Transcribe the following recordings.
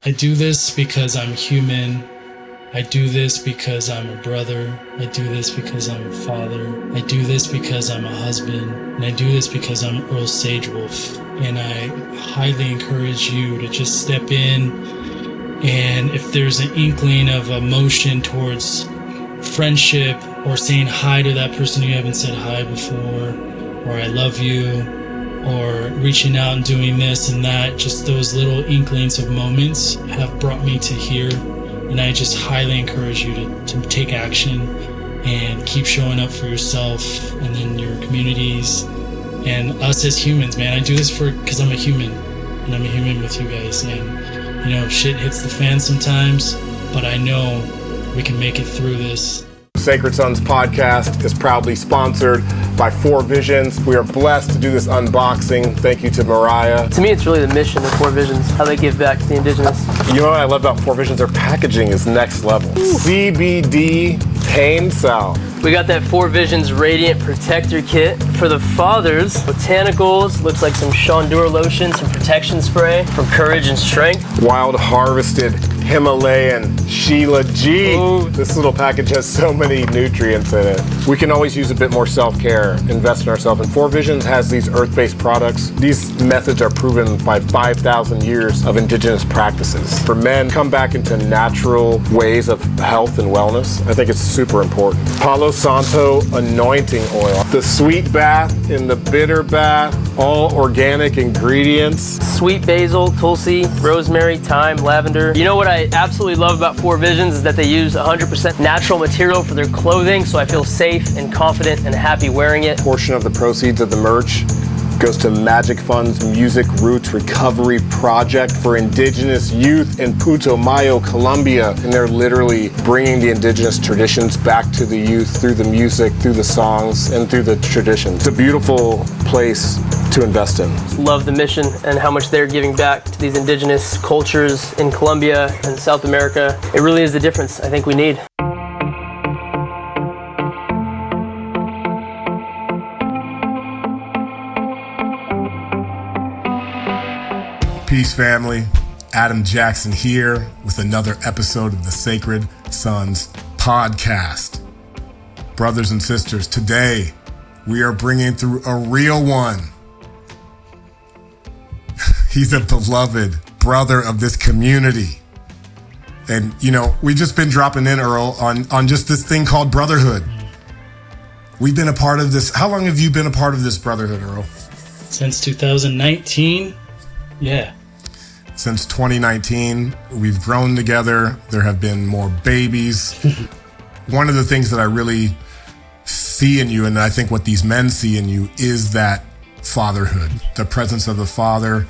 I do this because I'm human. I do this because I'm a brother. I do this because I'm a father. I do this because I'm a husband. And I do this because I'm Earl Sagewolf. And I highly encourage you to just step in. And if there's an inkling of emotion towards friendship or saying hi to that person you haven't said hi before, or I love you, or reaching out and doing this and that, just those little inklings of moments have brought me to here. And I just highly encourage you to take action and keep showing up for yourself and then your communities and us as humans, man. I do this because I'm a human, and I'm a human with you guys. And, shit hits the fan sometimes, but I know we can make it through this. Sacred Sons podcast is proudly sponsored by Four Visions. We are blessed to do this unboxing. Thank you to Mariah. To me, it's really the mission of Four Visions, how they give back to the indigenous. You know what I love about Four Visions? Their packaging is next level. CBD pain salve. We got that Four Visions Radiant Protector Kit for the fathers. Botanicals, looks like some Chandur lotion, some protection spray from Courage and Strength. Wild harvested Himalayan Sheila G. Ooh. This little package has so many nutrients in it. We can always use a bit more self-care, invest in ourselves. And Four Visions has these earth-based products. These methods are proven by 5,000 years of indigenous practices. For men, come back into natural ways of health and wellness. I think it's super important. Palo Santo anointing oil. The sweet bath in the bitter bath. All organic ingredients. Sweet basil, tulsi, rosemary, thyme, lavender. You know what I absolutely love about Four Visions is that they use 100% natural material for their clothing, so I feel safe and confident and happy wearing it. A portion of the proceeds of the merch goes to Magic Fund's Music Roots Recovery Project for indigenous youth in Putumayo, Colombia. And they're literally bringing the indigenous traditions back to the youth through the music, through the songs, and through the traditions. It's a beautiful place to invest in. Love the mission and how much they're giving back to these indigenous cultures in Colombia and South America. It really is the difference I think we need. Peace, family. Adam Jackson here with another episode of the Sacred Sons podcast. Brothers and sisters, today we are bringing through a real one. He's a beloved brother of this community. And, we've just been dropping in, Earl, on just this thing called brotherhood. We've been a part of this. How long have you been a part of this brotherhood, Earl? Since 2019. Yeah. Since 2019, we've grown together. There have been more babies. One of the things that I really see in you, and I think what these men see in you, is that fatherhood, the presence of the father.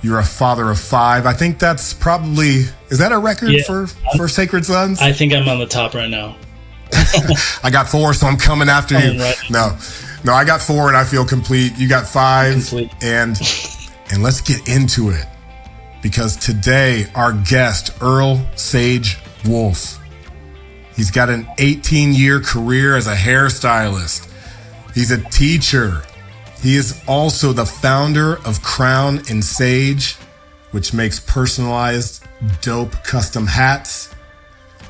You're a father of 5. I think that's probably, is that a record for Sacred Sons? I think I'm on the top right now. I got 4, so I'm coming after you. Right. No, I got 4 and I feel complete. You got 5. Complete. And let's get into it. Because today, our guest, Earl Sagewolf, he's got an 18-year career as a hairstylist. He's a teacher. He is also the founder of Crown and Sage, which makes personalized, dope custom hats.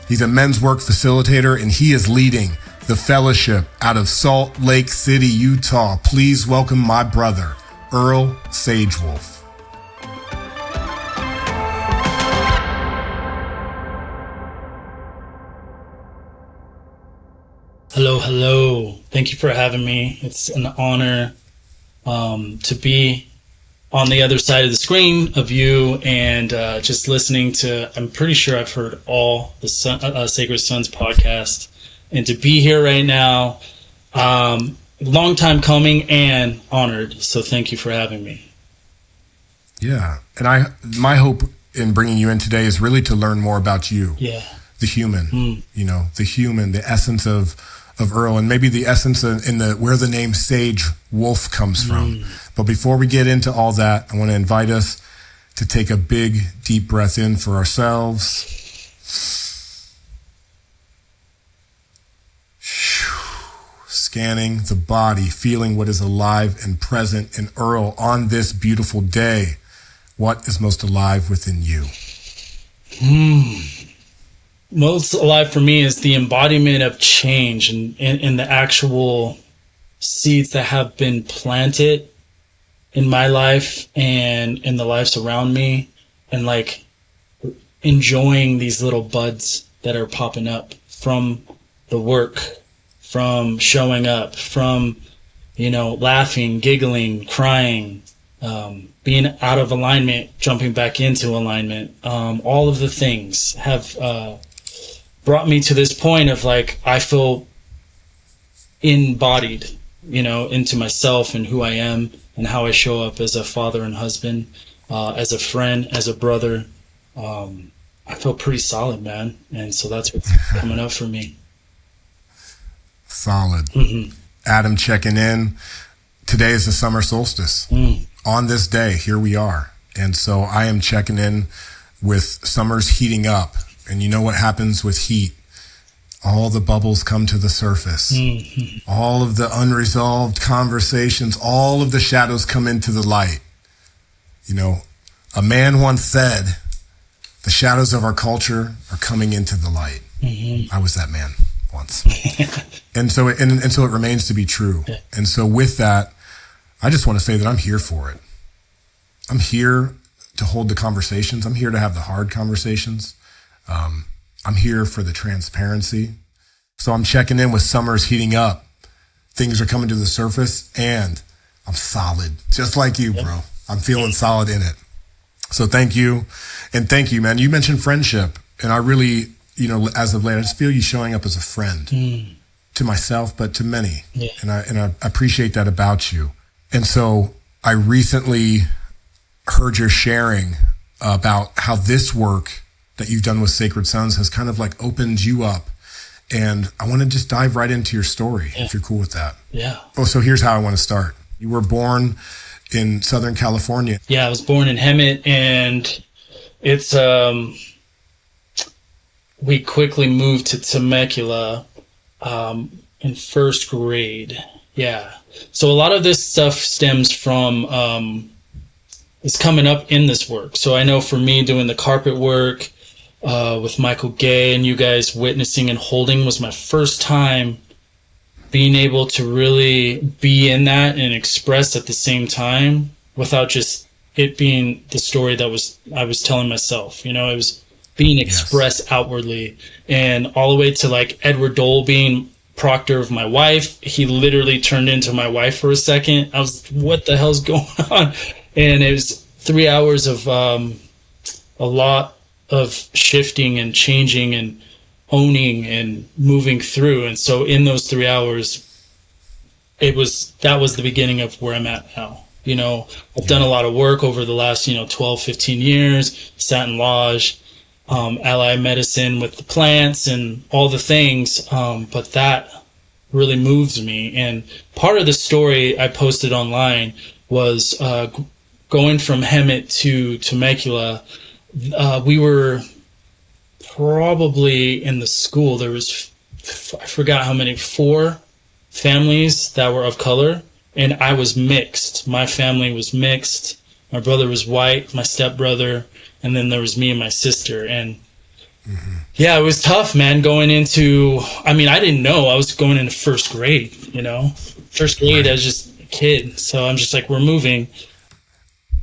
He's a men's work facilitator, and he is leading the fellowship out of Salt Lake City, Utah. Please welcome my brother, Earl Sagewolf. Hello. Thank you for having me. It's an honor to be on the other side of the screen of you and just listening to, I'm pretty sure I've heard all the Sacred Sons podcast, and to be here right now, long time coming and honored. So thank you for having me. Yeah. And my hope in bringing you in today is really to learn more about you. Yeah. The human, the human, the essence of Earl, and maybe the essence in where the name Sage Wolf comes from. But before we get into all that, I want to invite us to take a big, deep breath in for ourselves. Scanning the body, feeling what is alive and present in Earl on this beautiful day. What is most alive within you? Most alive for me is the embodiment of change and the actual seeds that have been planted in my life and in the lives around me, and like enjoying these little buds that are popping up from the work, from showing up, from, laughing, giggling, crying, being out of alignment, jumping back into alignment. All of the things have brought me to this point of like, I feel embodied, into myself and who I am and how I show up as a father and husband, as a friend, as a brother. I feel pretty solid, man. And so that's what's coming up for me. Solid. Adam checking in. Today is the summer solstice. On this day, here we are. And so I am checking in with summer's heating up. And you know what happens with heat? All the bubbles come to the surface. All of the unresolved conversations, all of the shadows come into the light. A man once said, the shadows of our culture are coming into the light. I was that man once. and so it remains to be true. And so with that, I just want to say that I'm here for it. I'm here to hold the conversations. I'm here to have the hard conversations. I'm here for the transparency. So I'm checking in with summer's heating up. Things are coming to the surface and I'm solid, just like you, bro. I'm feeling solid in it. So thank you. And thank you, man. You mentioned friendship, and I really, as of late, I just feel you showing up as a friend to myself, but to many. And I appreciate that about you. And so I recently heard your sharing about how this work that you've done with Sacred Sons has kind of like opened you up. And I want to just dive right into your story, if you're cool with that. Yeah. Oh, so here's how I want to start. You were born in Southern California. Yeah, I was born in Hemet, and it's we quickly moved to Temecula in first grade. Yeah. So a lot of this stuff stems from is coming up in this work. So I know for me, doing the carpet work with Michael Gay and you guys witnessing and holding was my first time being able to really be in that and express at the same time without just it being the story that I was telling myself. It was being expressed outwardly, and all the way to like Edward Dole being proctor of my wife. He literally turned into my wife for a second. I was, what the hell's going on? And it was 3 hours of a lot of shifting and changing and owning and moving through. And so in those 3 hours, that was the beginning of where I'm at now. I've done a lot of work over the last 12, 15 years, sat in lodge, allied medicine with the plants and all the things, but that really moves me. And part of the story I posted online was going from Hemet to Temecula. We were probably in the school, there was, I forgot how many, 4 families that were of color, and I was mixed. My family was mixed. My brother was white, my stepbrother, and then there was me and my sister. And yeah, it was tough, man, going into, I didn't know. I was going into first grade, First grade, I was just a kid. So I'm just like, we're moving.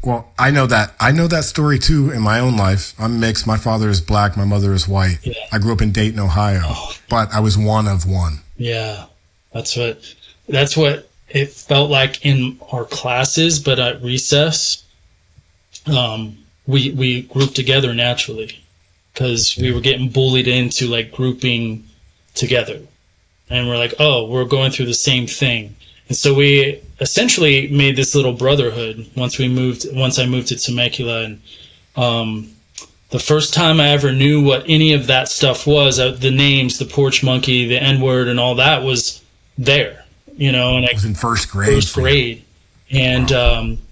Well, I know that story too in my own life. I'm mixed. My father is black. My mother is white. Yeah. I grew up in Dayton, Ohio, but I was one of one. Yeah. That's what it felt like in our classes, but at recess, we grouped together naturally because we were getting bullied into like grouping together. And we're like, oh, we're going through the same thing. And so we essentially made this little brotherhood once I moved to Temecula. And the first time I ever knew what any of that stuff was, the names, the porch monkey, the N-word, and all that was there, And I was in first grade. And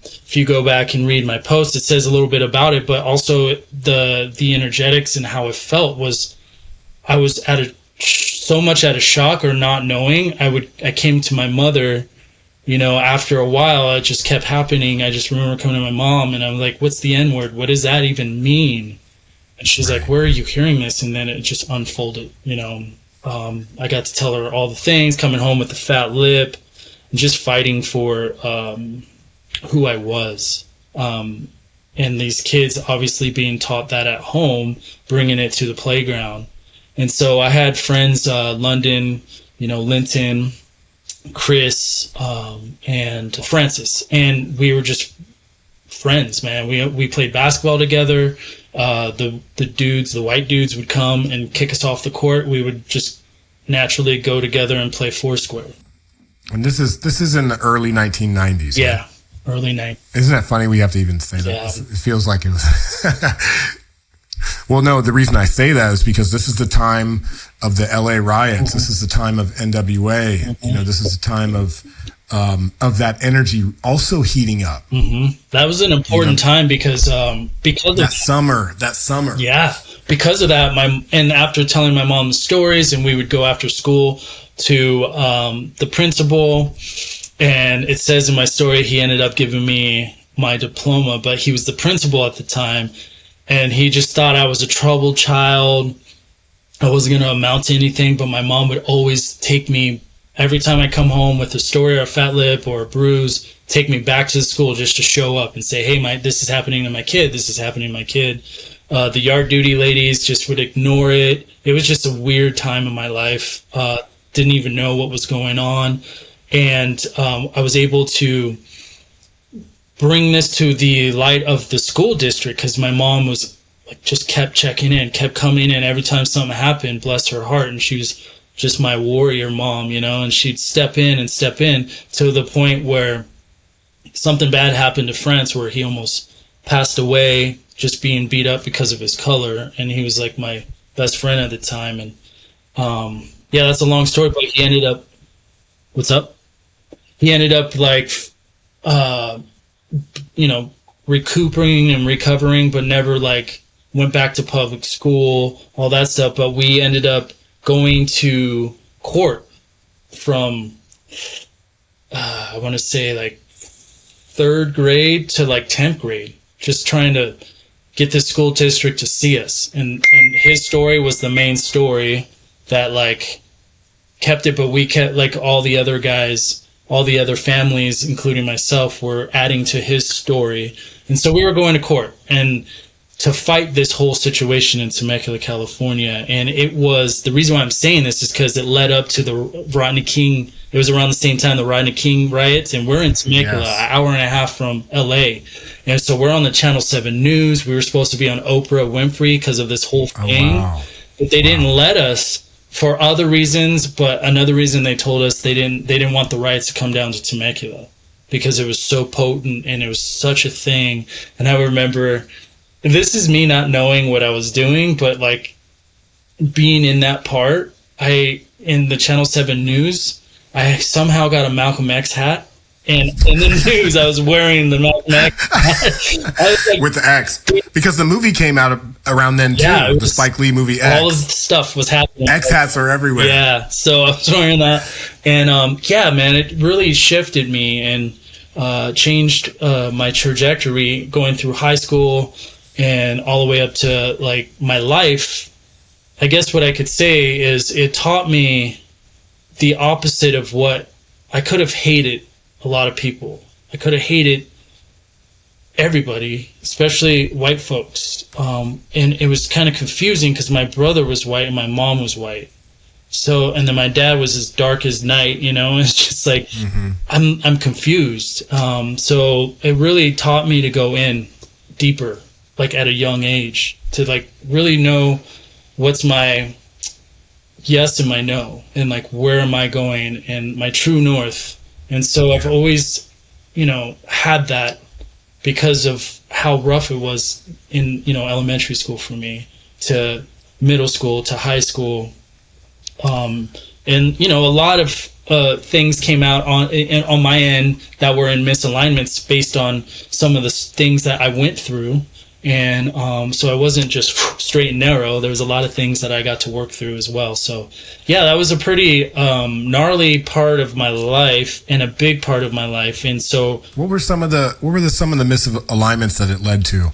if you go back and read my post, it says a little bit about it, but also the energetics and how it felt was I was so much out of shock or not knowing. I came to my mother, after a while, it just kept happening. I just remember coming to my mom and I'm like, what's the N-word? What does that even mean? And she's like, where are you hearing this? And then it just unfolded, you know. I got to tell her all the things, coming home with the fat lip, and just fighting for who I was. And these kids obviously being taught that at home, bringing it to the playground. And so I had friends, London, you know, Linton, Chris, and Francis, and we were just friends, man. We played basketball together. The white dudes would come and kick us off the court. We would just naturally go together and play foursquare. And this is in the early 1990s. Yeah, right? early 90s. Isn't that funny? We have to even say that. Yeah. It feels like it was. Well, no, the reason I say that is because this is the time of the LA riots. This is the time of NWA. You know, this is the time of that energy also heating up. That was an important time because of that summer. Yeah, because of that, and after telling my mom the stories, and we would go after school to the principal, and it says in my story he ended up giving me my diploma, but he was the principal at the time, and he just thought I was a troubled child. I wasn't going to amount to anything, but my mom would always take me every time I come home with a story or a fat lip or a bruise, take me back to the school just to show up and say, hey, this is happening to my kid. This is happening to my kid. The yard duty ladies just would ignore it. It was just a weird time in my life. Didn't even know what was going on. And I was able to bring this to the light of the school district because my mom was like, just kept checking in, kept coming in every time something happened, bless her heart. And she was just my warrior mom, you know, and she'd step in to the point where something bad happened to France where he almost passed away just being beat up because of his color. And he was like my best friend at the time. And yeah, that's a long story, but he ended up, what's up? He ended up like, you know, recuperating and recovering, but never like went back to public school, all that stuff. But we ended up going to court from, I want to say like 3rd grade to like 10th grade, just trying to get the school district to see us. And his story was the main story that like kept it, but we kept like all the other guys, all the other families, including myself, were adding to his story. And so we were going to court and to fight this whole situation in Temecula, California. And it was, the reason why I'm saying this is because it led up to the Rodney King. It was around the same time, the Rodney King riots, and we're in Temecula, an hour and a half from LA. And so we're on the Channel 7 News. We were supposed to be on Oprah Winfrey because of this whole thing. But they didn't let us for other reasons. But another reason they told us they didn't want the riots to come down to Temecula because it was so potent and it was such a thing. And I remember, this is me not knowing what I was doing, but like being in that part, in the Channel 7 News, I somehow got a Malcolm X hat. And in the news, I was wearing the Malcolm X hat. I was like, with the X. Because the movie came out around then, too. Yeah, the Spike Lee movie X. All this stuff was happening. X hats are everywhere. Yeah, so I was wearing that. And yeah, man, it really shifted me and changed my trajectory going through high school and all the way up to like my life. I guess what I could say is it taught me the opposite of what I could have hated. A lot of people, I could have hated everybody, especially white folks. And it was kind of confusing because my brother was white and my mom was white. So, and then my dad was as dark as night, you know, it's just like, I'm confused. So it really taught me to go in deeper, like at a young age, to like really know what's my yes and my no, and like where am I going and my true north. And so I've always, you know, had that because of how rough it was in, you know, elementary school for me to middle school to high school. And, you know, a lot of things came out on my end that were in misalignments based on some of the things that I went through. And so I wasn't just straight and narrow. There was a lot of things that I got to work through as well. So yeah, that was a pretty gnarly part of my life and a big part of my life. And so what were some of the misalignments that it led to?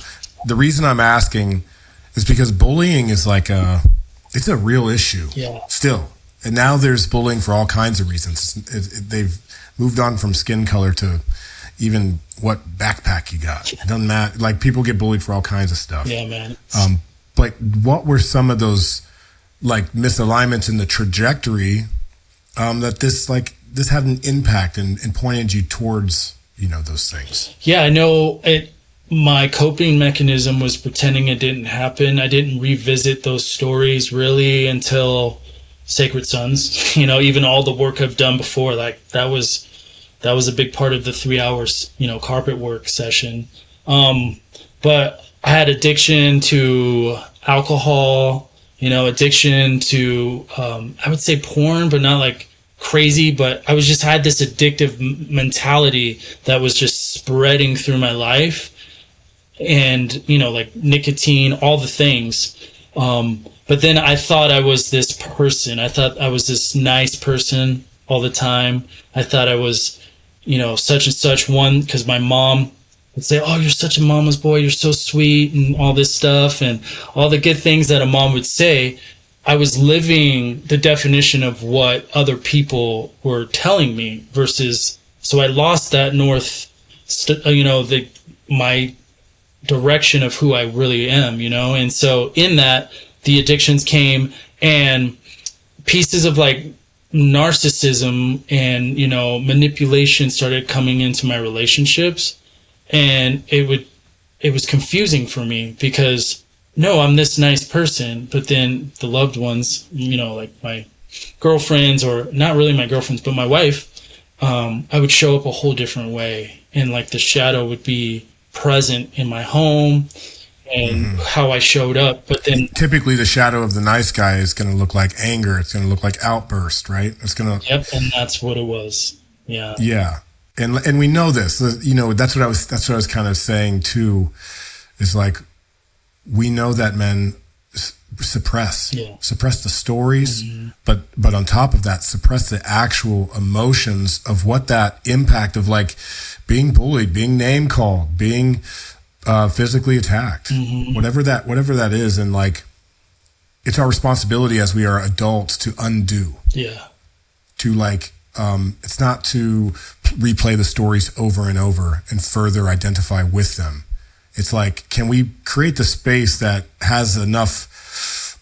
The reason I'm asking is because bullying is it's a real issue still. And now there's bullying for all kinds of reasons. They've moved on from skin color to even what backpack you got. It doesn't matter. Like, people get bullied for all kinds of stuff. Yeah, man. Like, what were some of those like misalignments in the trajectory that this had an impact and pointed you towards, those things? Yeah, I know my coping mechanism was pretending it didn't happen. I didn't revisit those stories really until Sacred Sons. Even all the work I've done before, like that was a big part of the 3 hours, carpet work session. But I had addiction to alcohol, addiction to, I would say porn, but not like crazy, but I had this addictive mentality that was just spreading through my life. And, like nicotine, all the things. But then I thought I was this person. I thought I was this nice person all the time. I thought I was, such and such one, because my mom would say, oh, you're such a mama's boy. You're so sweet and all this stuff and all the good things that a mom would say. I was living the definition of what other people were telling me versus, so I lost that my direction of who I really am, and so in that the addictions came and pieces of like narcissism and manipulation started coming into my relationships, and it was confusing for me because no, I'm this nice person, but then the loved ones, like my girlfriends, or not really my girlfriends but my wife, I would show up a whole different way, and like the shadow would be present in my home and how I showed up. But then typically the shadow of the nice guy is going to look like anger. It's going to look like outburst, right? It's going to. Yep. And that's what it was. Yeah. Yeah. And we know this, that's what I was kind of saying too, is like, we know that men suppress the stories, but on top of that, suppress the actual emotions of what that impact of like being bullied, being name called, being physically attacked, whatever that is. And like, it's our responsibility as we are adults to undo. Yeah. To like, it's not to replay the stories over and over and further identify with them. It's like, can we create the space that has enough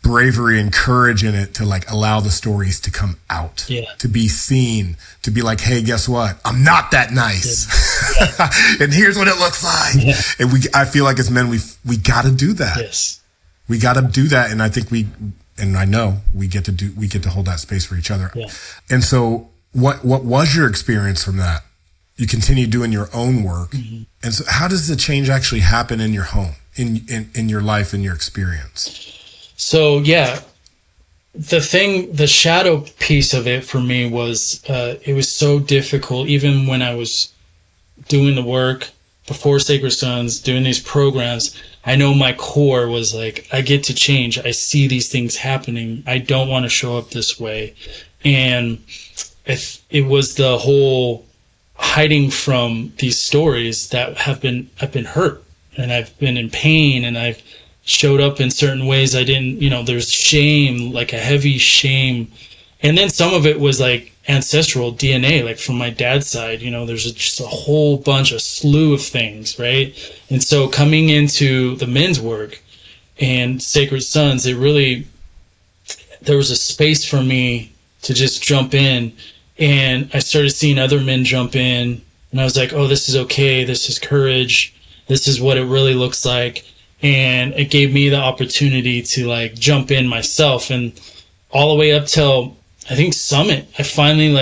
bravery and courage in it to like allow the stories to come out, to be seen, to be like, hey, guess what? I'm not that nice. And here's what it looks like. Yeah. And I feel like as men, we got to do that. Yes. We got to do that. And I think I know we get to hold that space for each other. Yeah. And so what was your experience from that? You continue doing your own work. And so how does the change actually happen in your home, in your life, in your experience? So, yeah, the shadow piece of it for me was, it was so difficult, even when I was doing the work before Sacred Sons, doing these programs. I know my core was like, I get to change. I see these things happening. I don't want to show up this way. And it was the whole hiding from these stories that I've been hurt, and I've been in pain, and I've showed up in certain ways I didn't, there's shame, like a heavy shame. And then some of it was like ancestral DNA, like from my dad's side, there's just a whole bunch, a slew of things, right? And so coming into the men's work and Sacred Sons, there was a space for me to just jump in. And I started seeing other men jump in, and I was like, oh, this is okay. This is courage. This is what it really looks like. And it gave me the opportunity to like jump in myself. And all the way up till, I think, Summit, I finally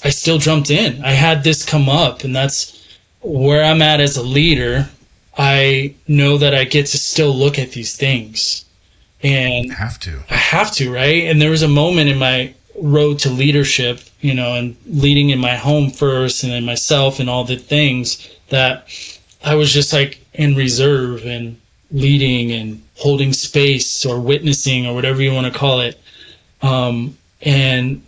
I still jumped in. I had this come up, and that's where I'm at as a leader. I know that I get to still look at these things. And I have to, right? And there was a moment in my road to leadership, and leading in my home first, and then myself, and all the things that I was just like in reserve and leading and holding space or witnessing or whatever you want to call it. And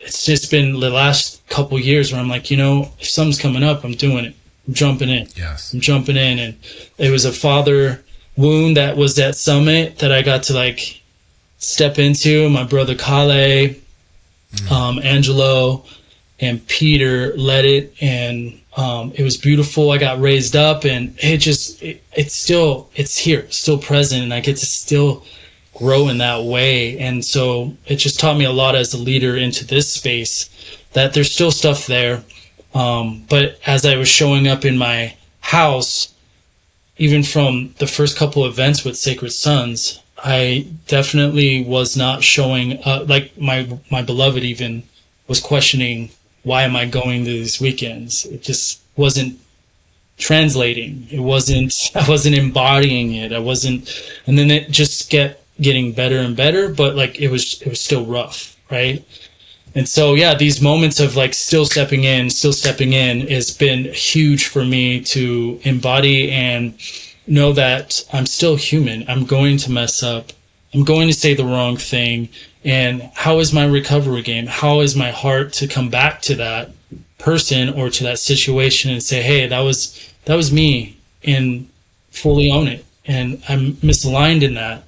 it's just been the last couple years where I'm like, if something's coming up, I'm doing it. I'm jumping in. Yes. I'm jumping in. And it was a father wound that was at Summit that I got to like step into. My brother Kale, Angelo, and Peter led it, and it was beautiful. I got raised up, and it's here, still present, and I get to still grow in that way. And so it just taught me a lot as a leader into this space, that there's still stuff there. But as I was showing up in my house, even from the first couple events with Sacred Sons, I definitely was not showing up. Like my beloved even was questioning, why am I going to these weekends? It just wasn't translating. I wasn't embodying it. And then it just kept getting better and better, but like it was still rough, right? And so, yeah, these moments of like still stepping in has been huge for me to embody and know that I'm still human. I'm going to mess up. I'm going to say the wrong thing. And how is my recovery game? How is my heart to come back to that person or to that situation and say, hey, that was me, and fully own it. And I'm misaligned in that.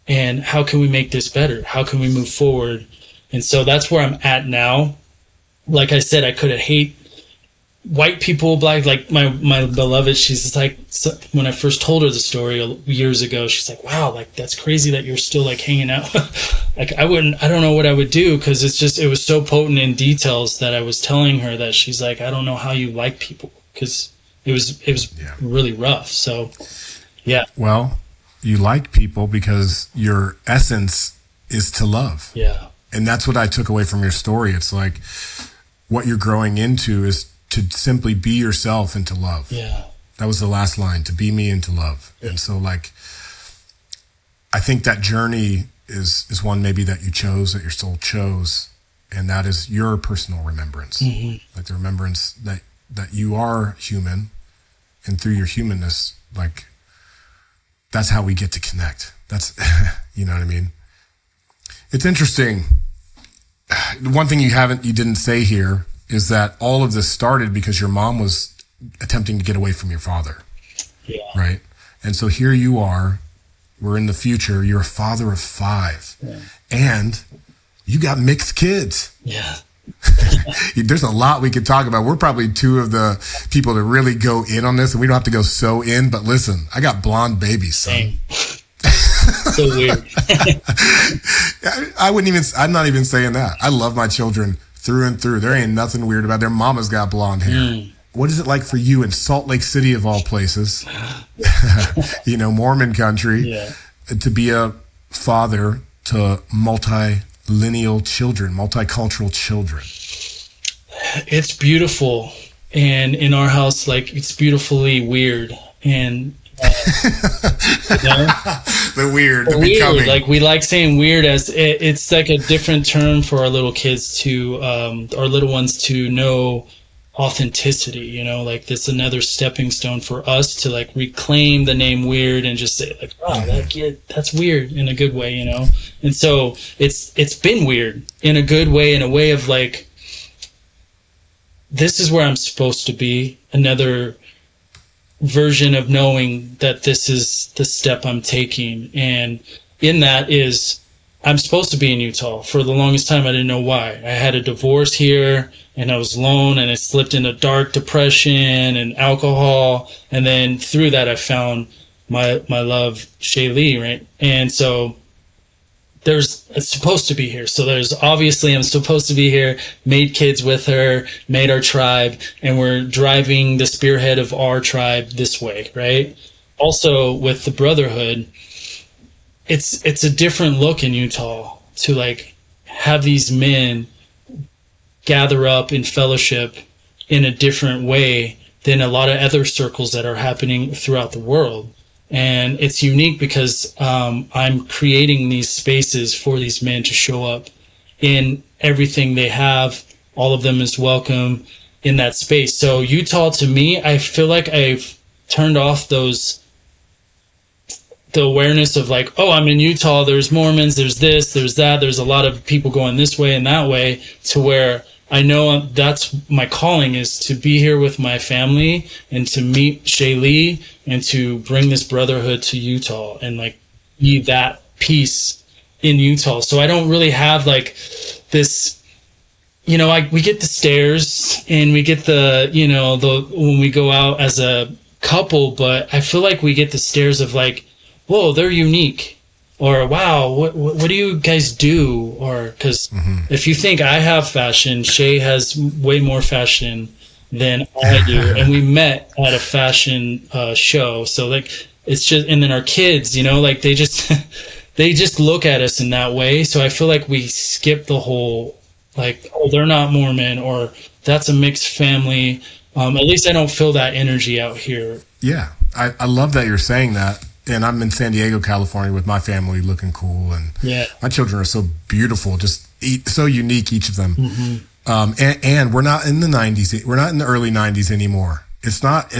And how can we make this better? How can we move forward? And so that's where I'm at now. Like I said, I could have hate white people, black, like my beloved, she's just like, so when I first told her the story years ago, she's like, wow, like that's crazy that you're still like hanging out. Like I don't know what I would do, because it was so potent in details that I was telling her that she's like, I don't know how you like people, because it was really rough. So yeah. Well, you like people because your essence is to love. Yeah. And that's what I took away from your story. It's like what you're growing into is to simply be yourself and to love. Yeah. That was the last line, to be me and to love. Yeah. And so like, I think that journey is one maybe that you chose, that your soul chose. And that is your personal remembrance. Mm-hmm. Like the remembrance that you are human, and through your humanness, like that's how we get to connect. That's, you know what I mean? It's interesting. One thing you didn't say here is that all of this started because your mom was attempting to get away from your father. Yeah. Right. And so here you are, we're in the future, you're a father of 5, and you got mixed kids. Yeah. There's a lot we could talk about. We're probably 2 of the people that really go in on this, and we don't have to go so in, but listen, I got blonde babies, son. Dang. So weird. I'm not even saying that. I love my children through and through. There ain't nothing weird about it. Their mama's got blonde hair. What is it like for you in Salt Lake City of all places, Mormon country, to be a father to multilineal children, multicultural children? It's beautiful. And in our house, like, it's beautifully weird. And the weird, the weird. Becoming. Like we like saying weird as it's like a different term for our little kids to, our little ones to know authenticity. Like this another stepping stone for us to like reclaim the name weird and just say like, oh, that kid, that's weird in a good way, And so it's been weird in a good way, in a way of like, this is where I'm supposed to be. Another version of knowing that this is the step I'm taking. And in that is, I'm supposed to be in Utah. For the longest time, I didn't know why. I had a divorce here, and I was alone, and I slipped into dark depression and alcohol. And then through that, I found my love, Shaylee, right? And so it's supposed to be here. So I'm supposed to be here, made kids with her, made our tribe, and we're driving the spearhead of our tribe this way, right? Also with the brotherhood, it's a different look in Utah to like have these men gather up in fellowship in a different way than a lot of other circles that are happening throughout the world. And it's unique because I'm creating these spaces for these men to show up in everything they have. All of them is welcome in that space. So Utah, to me, I feel like I've turned off the awareness of like, oh, I'm in Utah, there's Mormons, there's this, there's that, there's a lot of people going this way and that way, to where I know that's my calling, is to be here with my family and to meet Shaylee and to bring this brotherhood to Utah and like be that peace in Utah. So I don't really have like this, you know, we get the stares and we get the, you know, when we go out as a couple, but I feel like we get the stares of like, whoa, they're unique. Or, wow, what do you guys do? Or, because if you think I have fashion, Shay has way more fashion than I do. And we met at a fashion show. So, like, it's just, and then our kids, you know, like, they just look at us in that way. So I feel like we skip the whole, like, oh, they're not Mormon, or that's a mixed family. At least I don't feel that energy out here. Yeah, I love that you're saying that. And I'm in San Diego, California with my family, looking cool. And my children are so beautiful, just so unique, each of them. And we're not in the 90s. We're not in the early 90s anymore. It's not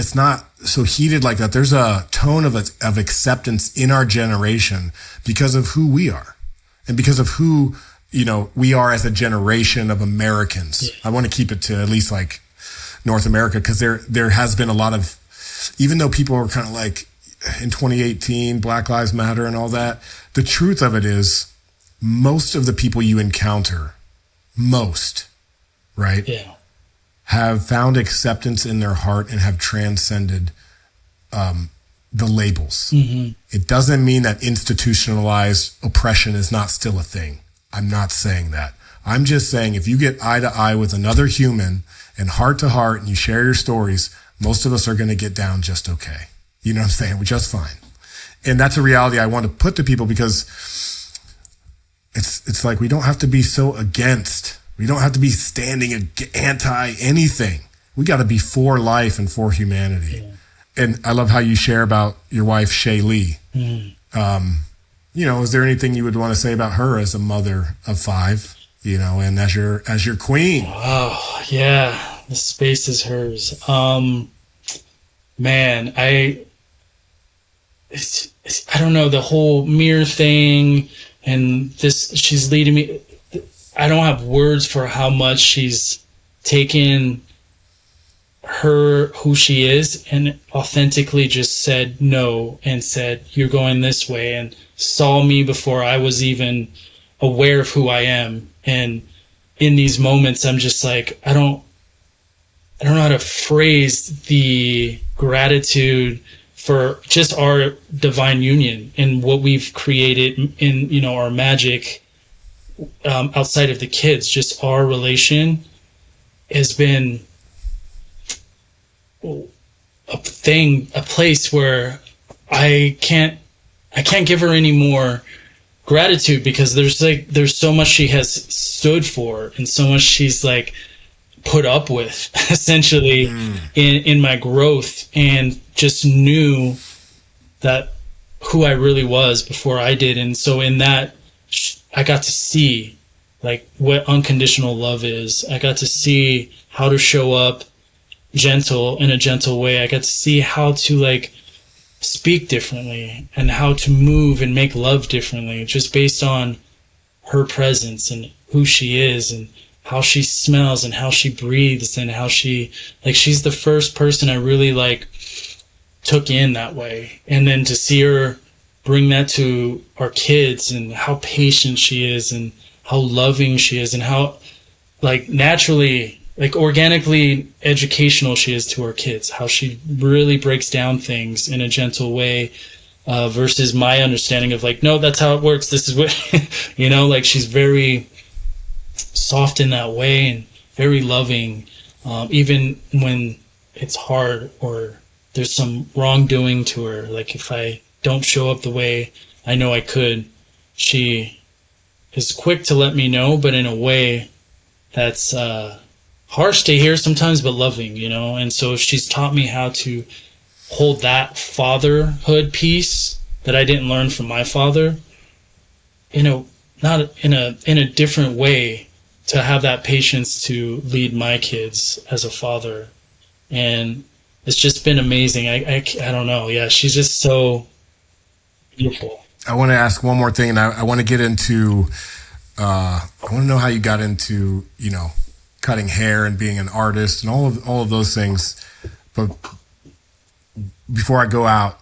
so heated like that. There's a tone of acceptance in our generation because of who we are and because of who, you know, we are as a generation of Americans. I want to keep it to at least like North America, because there has been a lot of, even though people are kind of like, in 2018, Black Lives Matter and all that, the truth of it is most of the people you encounter, right, have found acceptance in their heart and have transcended the labels. It doesn't mean that institutionalized oppression is not still a thing. I'm not saying that. I'm just saying if you get eye to eye with another human and heart to heart and you share your stories, most of us are going to get down just okay. You know what I'm saying? We're just fine. And that's a reality I want to put to people, because it's like we don't have to be so against. We don't have to be standing anti anything. We got to be for life and for humanity. And I love how you share about your wife, Shaylee. You know, is there anything you would want to say about her as a mother of 5, you know, and as your queen? Oh, yeah. The space is hers. Man, I don't know, the whole mirror thing and this, she's leading me. I don't have words for how much she's taken who she is and authentically just said no and said, you're going this way, and saw me before I was even aware of who I am. And in these moments, I'm just like, I don't know how to phrase the gratitude for just our divine union and what we've created in, you know, our magic outside of the kids. Just our relation has been a place where I can't give her any more gratitude, because there's so much she has stood for and so much she's like put up with essentially in my growth, and just knew that who I really was before I did. And so in that, I got to see like what unconditional love is. I got to see how to show up in a gentle way. I got to see how to like speak differently and how to move and make love differently, just based on her presence and who she is and how she smells and how she breathes and how she's the first person I really like took in that way. And then to see her bring that to our kids and how patient she is and how loving she is and how like naturally, like organically educational she is to our kids, how she really breaks down things in a gentle way, versus my understanding of like, no, that's how it works. This is what, you know, like she's very soft in that way and very loving, even when it's hard or there's some wrongdoing to her. Like if I don't show up the way I know I could, she is quick to let me know, but in a way that's harsh to hear sometimes, but loving, you know. And so she's taught me how to hold that fatherhood piece that I didn't learn from my father, not in a different way, to have that patience to lead my kids as a father. And it's just been amazing. I don't know. Yeah, she's just so beautiful. I want to ask one more thing, and I want to get into, I want to know how you got into, cutting hair and being an artist and all of those things. But before I go out,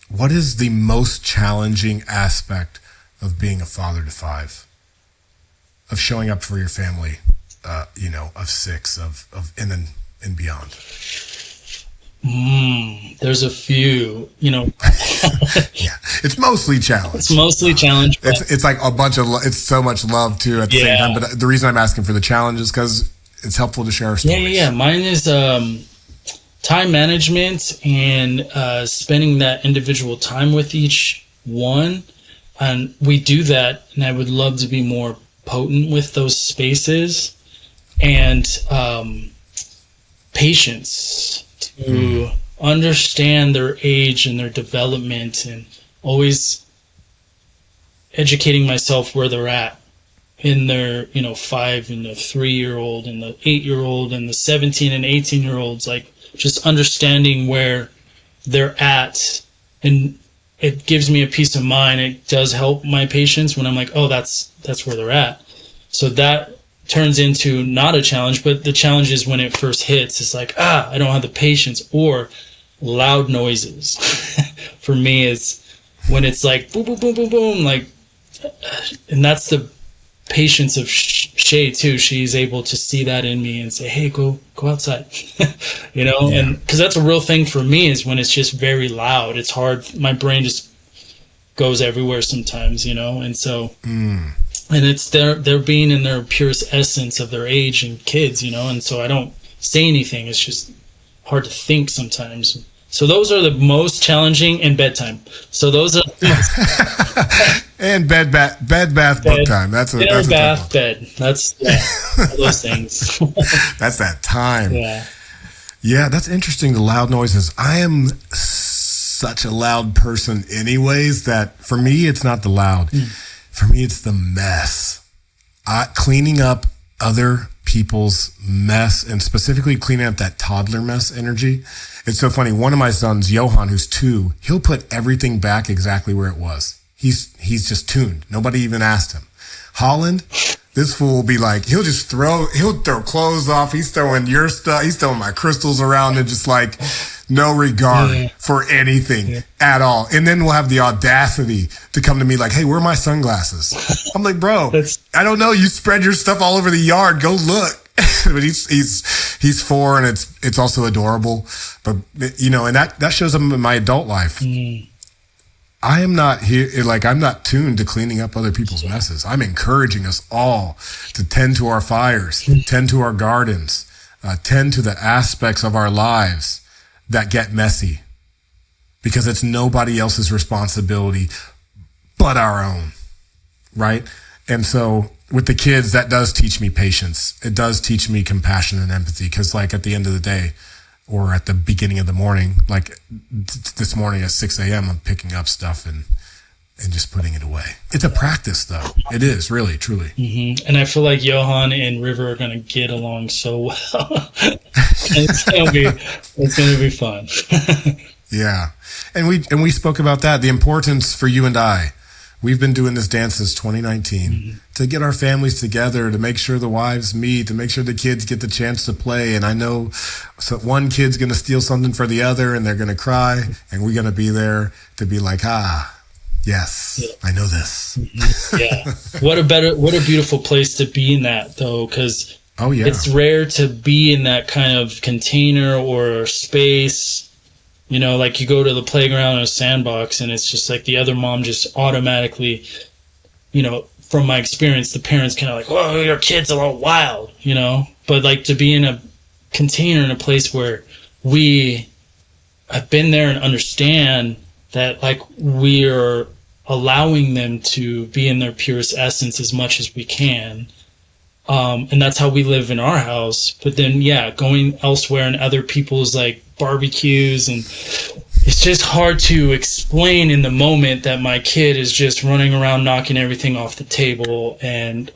what is the most challenging aspect of being a father to 5, of showing up for your family, of 6, and beyond? There's a few, Yeah, it's mostly challenge. It's mostly challenge. It's like a bunch of, it's so much love too at the same time. But the reason I'm asking for the challenge is because it's helpful to share our stories. Yeah. Mine is time management and spending that individual time with each one. And we do that, and I would love to be more potent with those spaces. And patience to understand their age and their development, and always educating myself where they're at in their 5 and the 3-year-old and the 8-year-old and the 17 and 18-year-olds, like just understanding where they're at. And it gives me a peace of mind. It does help my patients when I'm like, oh, that's where they're at. So that turns into not a challenge, but the challenge is when it first hits. It's like, I don't have the patience. Or loud noises. For me, it's when it's like boom, boom, boom, boom, boom, like, and that's the patience of Shay too. She's able to see that in me and say, hey, go outside. And because that's a real thing for me, is when it's just very loud. It's hard. My brain just goes everywhere sometimes, and so and it's they're being in their purest essence of their age and kids, and so I don't say anything. It's just hard to think sometimes. So those are the most challenging, and bedtime. So those are and bed bath book time. That's bath bed. That's all those things. That's that time. Yeah, that's interesting. The loud noises. I am such a loud person, anyways. That for me, it's not the loud. For me, it's the mess. Cleaning up other people's mess, and specifically cleaning up that toddler mess energy. It's so funny. One of my sons, Johan, who's 2, he'll put everything back exactly where it was. He's just tuned. Nobody even asked him. Holland, this fool will be like, he'll throw clothes off. He's throwing your stuff. He's throwing my crystals around, and just like no regard for anything at all. And then we'll have the audacity to come to me like, hey, where are my sunglasses? I'm like, bro, I don't know. You spread your stuff all over the yard. Go look. But he's 4, and it's also adorable. But and that shows up in my adult life. I am not here, I'm not tuned to cleaning up other people's messes. I'm encouraging us all to tend to our fires, tend to our gardens, tend to the aspects of our lives that get messy, because it's nobody else's responsibility but our own, right? And so with the kids, that does teach me patience. It does teach me compassion and empathy, because at the end of the day, or at the beginning of the morning, like this morning at 6 a.m., I'm picking up stuff and just putting it away. It's a practice, though. It is, really, truly. Mm-hmm. And I feel like Johan and River are going to get along so well. It's going to be fun. Yeah. And we spoke about that, the importance for you and I. We've been doing this dance since 2019 to get our families together, to make sure the wives meet, to make sure the kids get the chance to play. And I know one kid's going to steal something for the other, and they're going to cry, and we're going to be there to be like, yes, I know this. Yeah. What a beautiful place to be in that, though, because it's rare to be in that kind of container or space. Like you go to the playground or a sandbox, and it's just like the other mom just automatically, from my experience, the parents kind of like, oh, your kid's a little wild, But like to be in a container, in a place where we have been there and understand that, like, we are allowing them to be in their purest essence as much as we can. And that's how we live in our house. But then, going elsewhere and other people's like barbecues, and it's just hard to explain in the moment that my kid is just running around knocking everything off the table. And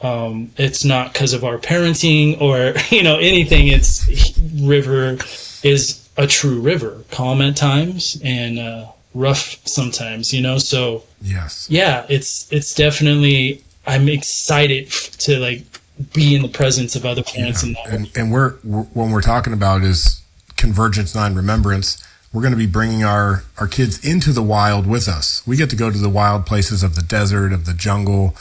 it's not because of our parenting or, anything. It's River is a true River, calm at times and rough sometimes, So yes, it's definitely, I'm excited to like be in the presence of other parents. Yeah. And we're when we're talking about is Convergence 9 Remembrance, we're going to be bringing our kids into the wild with us. We get to go to the wild places of the desert, of the jungle,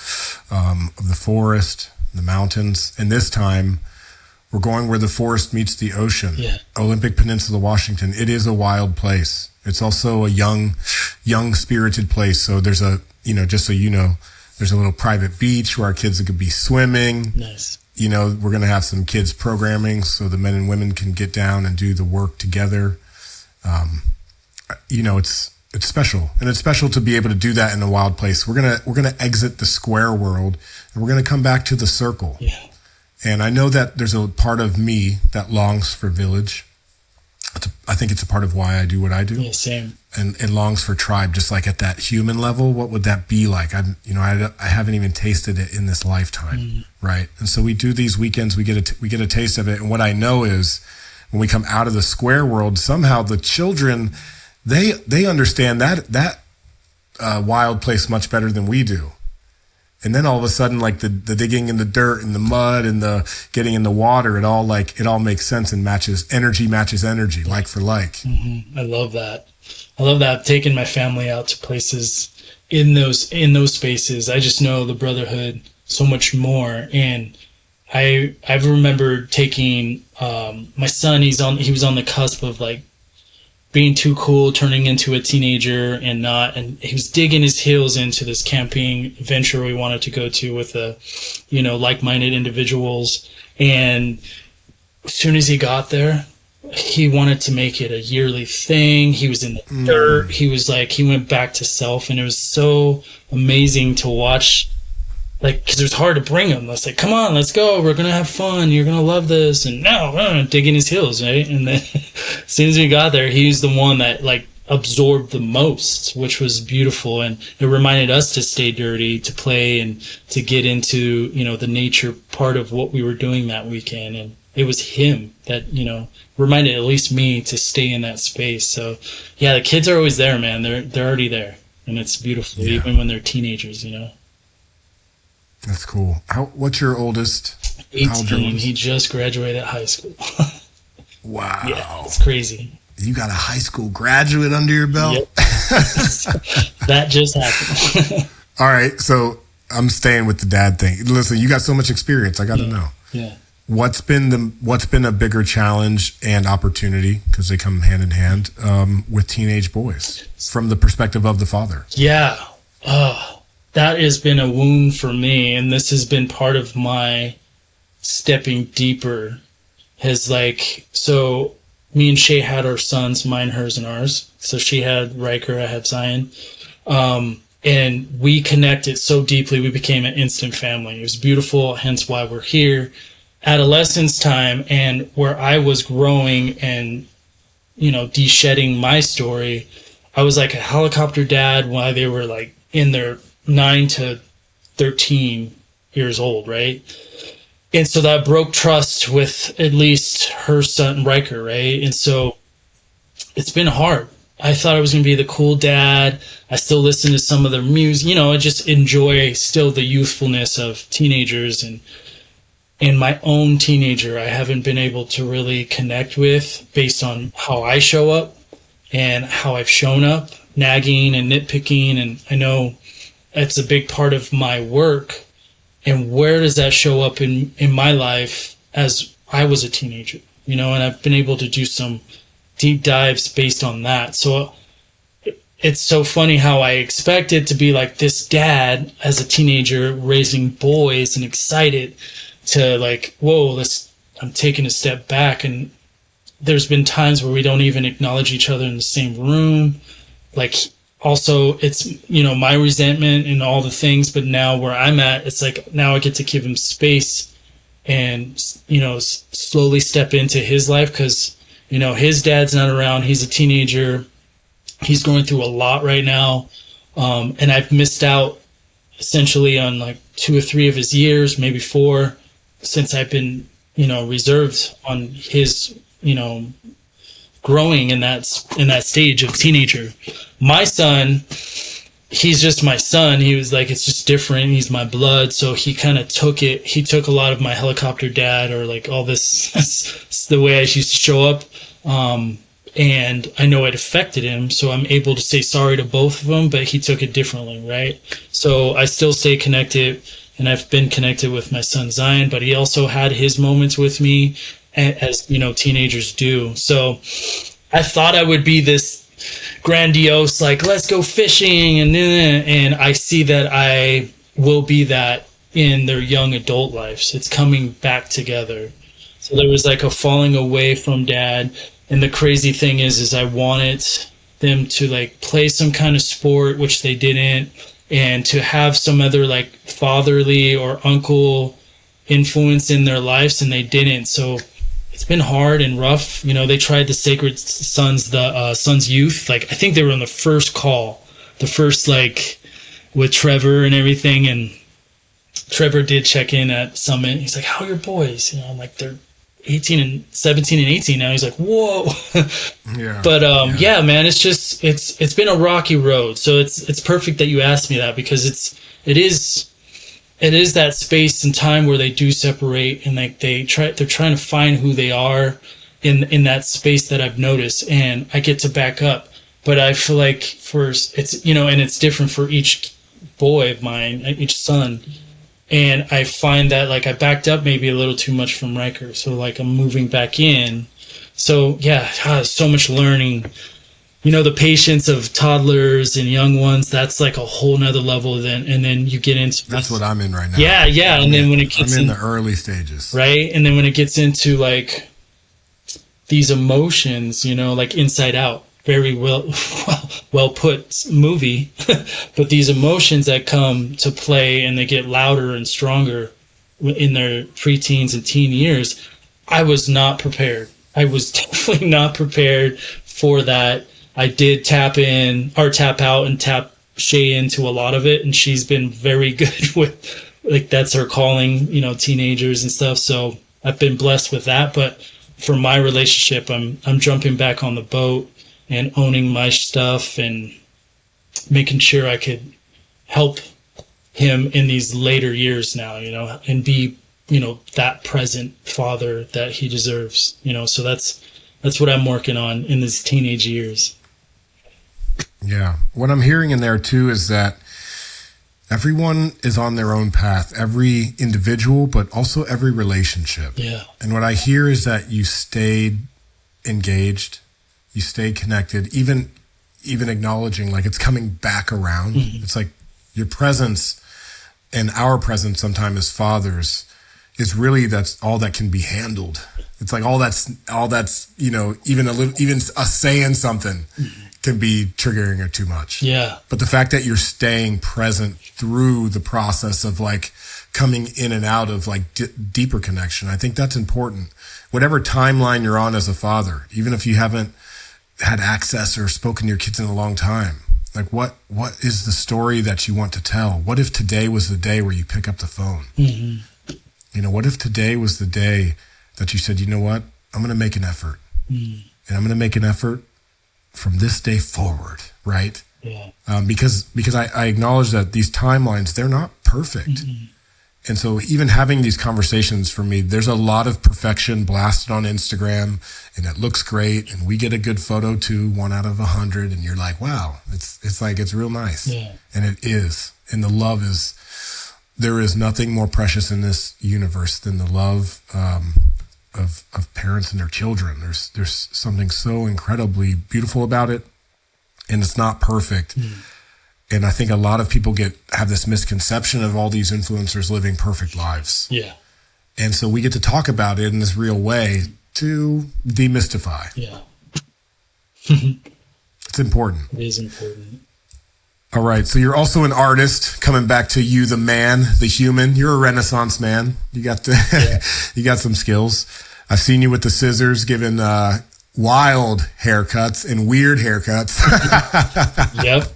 of the forest, the mountains. And this time we're going where the forest meets the ocean. Yeah. Olympic Peninsula, Washington. It is a wild place. It's also a young spirited place. So there's a, just so you know, there's a little private beach where our kids could be swimming. Nice. We're going to have some kids programming so the men and women can get down and do the work together. It's special, and it's special to be able to do that in a wild place. We're gonna exit the square world, and we're gonna come back to the circle. Yeah. And I know that there's a part of me that longs for village. I think it's a part of why I do what I do. Yeah, same. And it longs for tribe, just like at that human level. What would that be like? I haven't even tasted it in this lifetime, right? And so we do these weekends. We get a taste of it. And what I know is, when we come out of the square world, somehow the children, they understand that wild place much better than we do. And then all of a sudden, like the digging in the dirt and the mud and the getting in the water, it all makes sense and matches energy, like for like. Mm-hmm. I love that. I've taken my family out to places in those spaces. I just know the brotherhood so much more. And I remember taking my son. He was on the cusp of like being too cool, turning into a teenager, and he was digging his heels into this camping venture we wanted to go to with like-minded individuals. And as soon as he got there, he wanted to make it a yearly thing. He was in the dirt. He was like, he went back to self, and it was so amazing to watch. Like, because it was hard to bring him. Let's like, come on, let's go. We're going to have fun. You're going to love this. And digging his heels, right? And then as soon as we got there, he's the one that like absorbed the most, which was beautiful. And it reminded us to stay dirty, to play, and to get into, the nature part of what we were doing that weekend. And it was him that, reminded at least me to stay in that space. So yeah, the kids are always there, man. They're already there. And it's beautiful, even when they're teenagers, That's cool. What's your oldest? 18. He just graduated high school. Wow. Yeah, it's crazy. You got a high school graduate under your belt? Yep. That just happened. All right, so I'm staying with the dad thing. Listen, you got so much experience. I got to know. Yeah. What's been a bigger challenge and opportunity, because they come hand in hand, with teenage boys from the perspective of the father? Yeah. That has been a wound for me, and this has been part of my stepping deeper. So me and Shay had our sons, mine, hers, and ours. So she had Riker, I had Zion. And we connected so deeply, we became an instant family. It was beautiful, hence why we're here. Adolescence time, and where I was growing and, de-shedding my story, I was like a helicopter dad while they were like in their 9 to 13 years old, right? And so that broke trust with at least her son, Riker, right? And so it's been hard. I thought I was going to be the cool dad. I still listen to some of their music. I just enjoy still the youthfulness of teenagers. And my own teenager, I haven't been able to really connect with based on how I show up and how I've shown up, nagging and nitpicking. And I know it's a big part of my work. And where does that show up in my life as I was a teenager? And I've been able to do some deep dives based on that. So it's so funny how I expected to be like this dad as a teenager raising boys and excited to like, whoa, I'm taking a step back. And there's been times where we don't even acknowledge each other in the same room. Like, also, it's, my resentment and all the things, but now where I'm at, it's like now I get to give him space and, slowly step into his life because, his dad's not around. He's a teenager. He's going through a lot right now. And I've missed out essentially on like 2 or 3 of his years, maybe 4, since I've been, reserved on his, growing in that stage of teenager. My son, he's just my son. He was like, it's just different. He's my blood. So he kind of took it. He took a lot of my helicopter dad, or like all this, the way I used to show up. And I know it affected him. So I'm able to say sorry to both of them, but he took it differently. Right. So I still stay connected, and I've been connected with my son Zion, but he also had his moments with me, as you know, teenagers do. So I thought I would be this grandiose, like, let's go fishing, and I see that I will be that in their young adult lives. It's coming back together. So there was like a falling away from dad, and the crazy thing is I wanted them to like play some kind of sport, which they didn't, and to have some other like fatherly or uncle influence in their lives, and they didn't. So it's been hard and rough. You know, they tried the Sacred Sons, the Sons Youth. Like, I think they were on the first call, the first, like, with Trevor and everything. And Trevor did check in at Summit. He's like, how are your boys? You know, I'm like, they're 17 and 18 now. He's like, whoa. Yeah. But yeah, man, it's just, it's been a rocky road. So it's perfect that you asked me that, because it is that space and time where they do separate, and like they're trying to find who they are in that space that I've noticed, and I get to back up. But I feel like it's, you know, and it's different for each boy of mine, each son. And I find that like I backed up maybe a little too much from Riker. So like I'm moving back in. So yeah, so much learning. You know, the patience of toddlers and young ones, that's like a whole nother level. And then you get into... That's what I'm in right now. Yeah. And then when it gets I'm in the early stages. Right? And then when it gets into like these emotions, you know, like Inside Out, very well put movie, but these emotions that come to play and they get louder and stronger in their preteens and teen years, I was not prepared. I was definitely not prepared for that. I did tap in or tap out and tap Shay into a lot of it, and she's been very good with, like, that's her calling, you know, teenagers and stuff. So I've been blessed with that. But for my relationship, I'm jumping back on the boat and owning my stuff and making sure I could help him in these later years now, you know, and be, you know, that present father that he deserves, you know. So that's what I'm working on in these teenage years. Yeah. What I'm hearing in there too is that everyone is on their own path, every individual, but also every relationship. Yeah. And what I hear is that you stayed engaged, you stayed connected, even acknowledging like it's coming back around. Mm-hmm. It's like your presence and our presence sometimes as fathers is really, that's all that can be handled. It's like all that's, you know, even us saying something can be triggering or too much. Yeah. But the fact that you're staying present through the process of like coming in and out of like deeper connection, I think that's important. Whatever timeline you're on as a father, even if you haven't had access or spoken to your kids in a long time, like what is the story that you want to tell? What if today was the day where you pick up the phone? Mm-hmm. You know, what if today was the day that you said, you know what, I'm going to make an effort, and I'm going to make an effort from this day forward, right? Yeah. Because I acknowledge that these timelines, they're not perfect. Mm-hmm. And so even having these conversations, for me, there's a lot of perfection blasted on Instagram, and it looks great, and we get a good photo too, 1 out of 100, and you're like, wow, it's like, it's real nice. Yeah. And it is. And the love is, there is nothing more precious in this universe than the love of parents and their children. There's something so incredibly beautiful about it, and it's not perfect. And I think a lot of people have this misconception of all these influencers living perfect lives. Yeah. And so we get to talk about it in this real way to demystify. Yeah. It's important. It is important. All right. So you're also an artist, coming back to you, the man, the human. You're a Renaissance man. You got you got some skills. I've seen you with the scissors, giving wild haircuts and weird haircuts. Yep.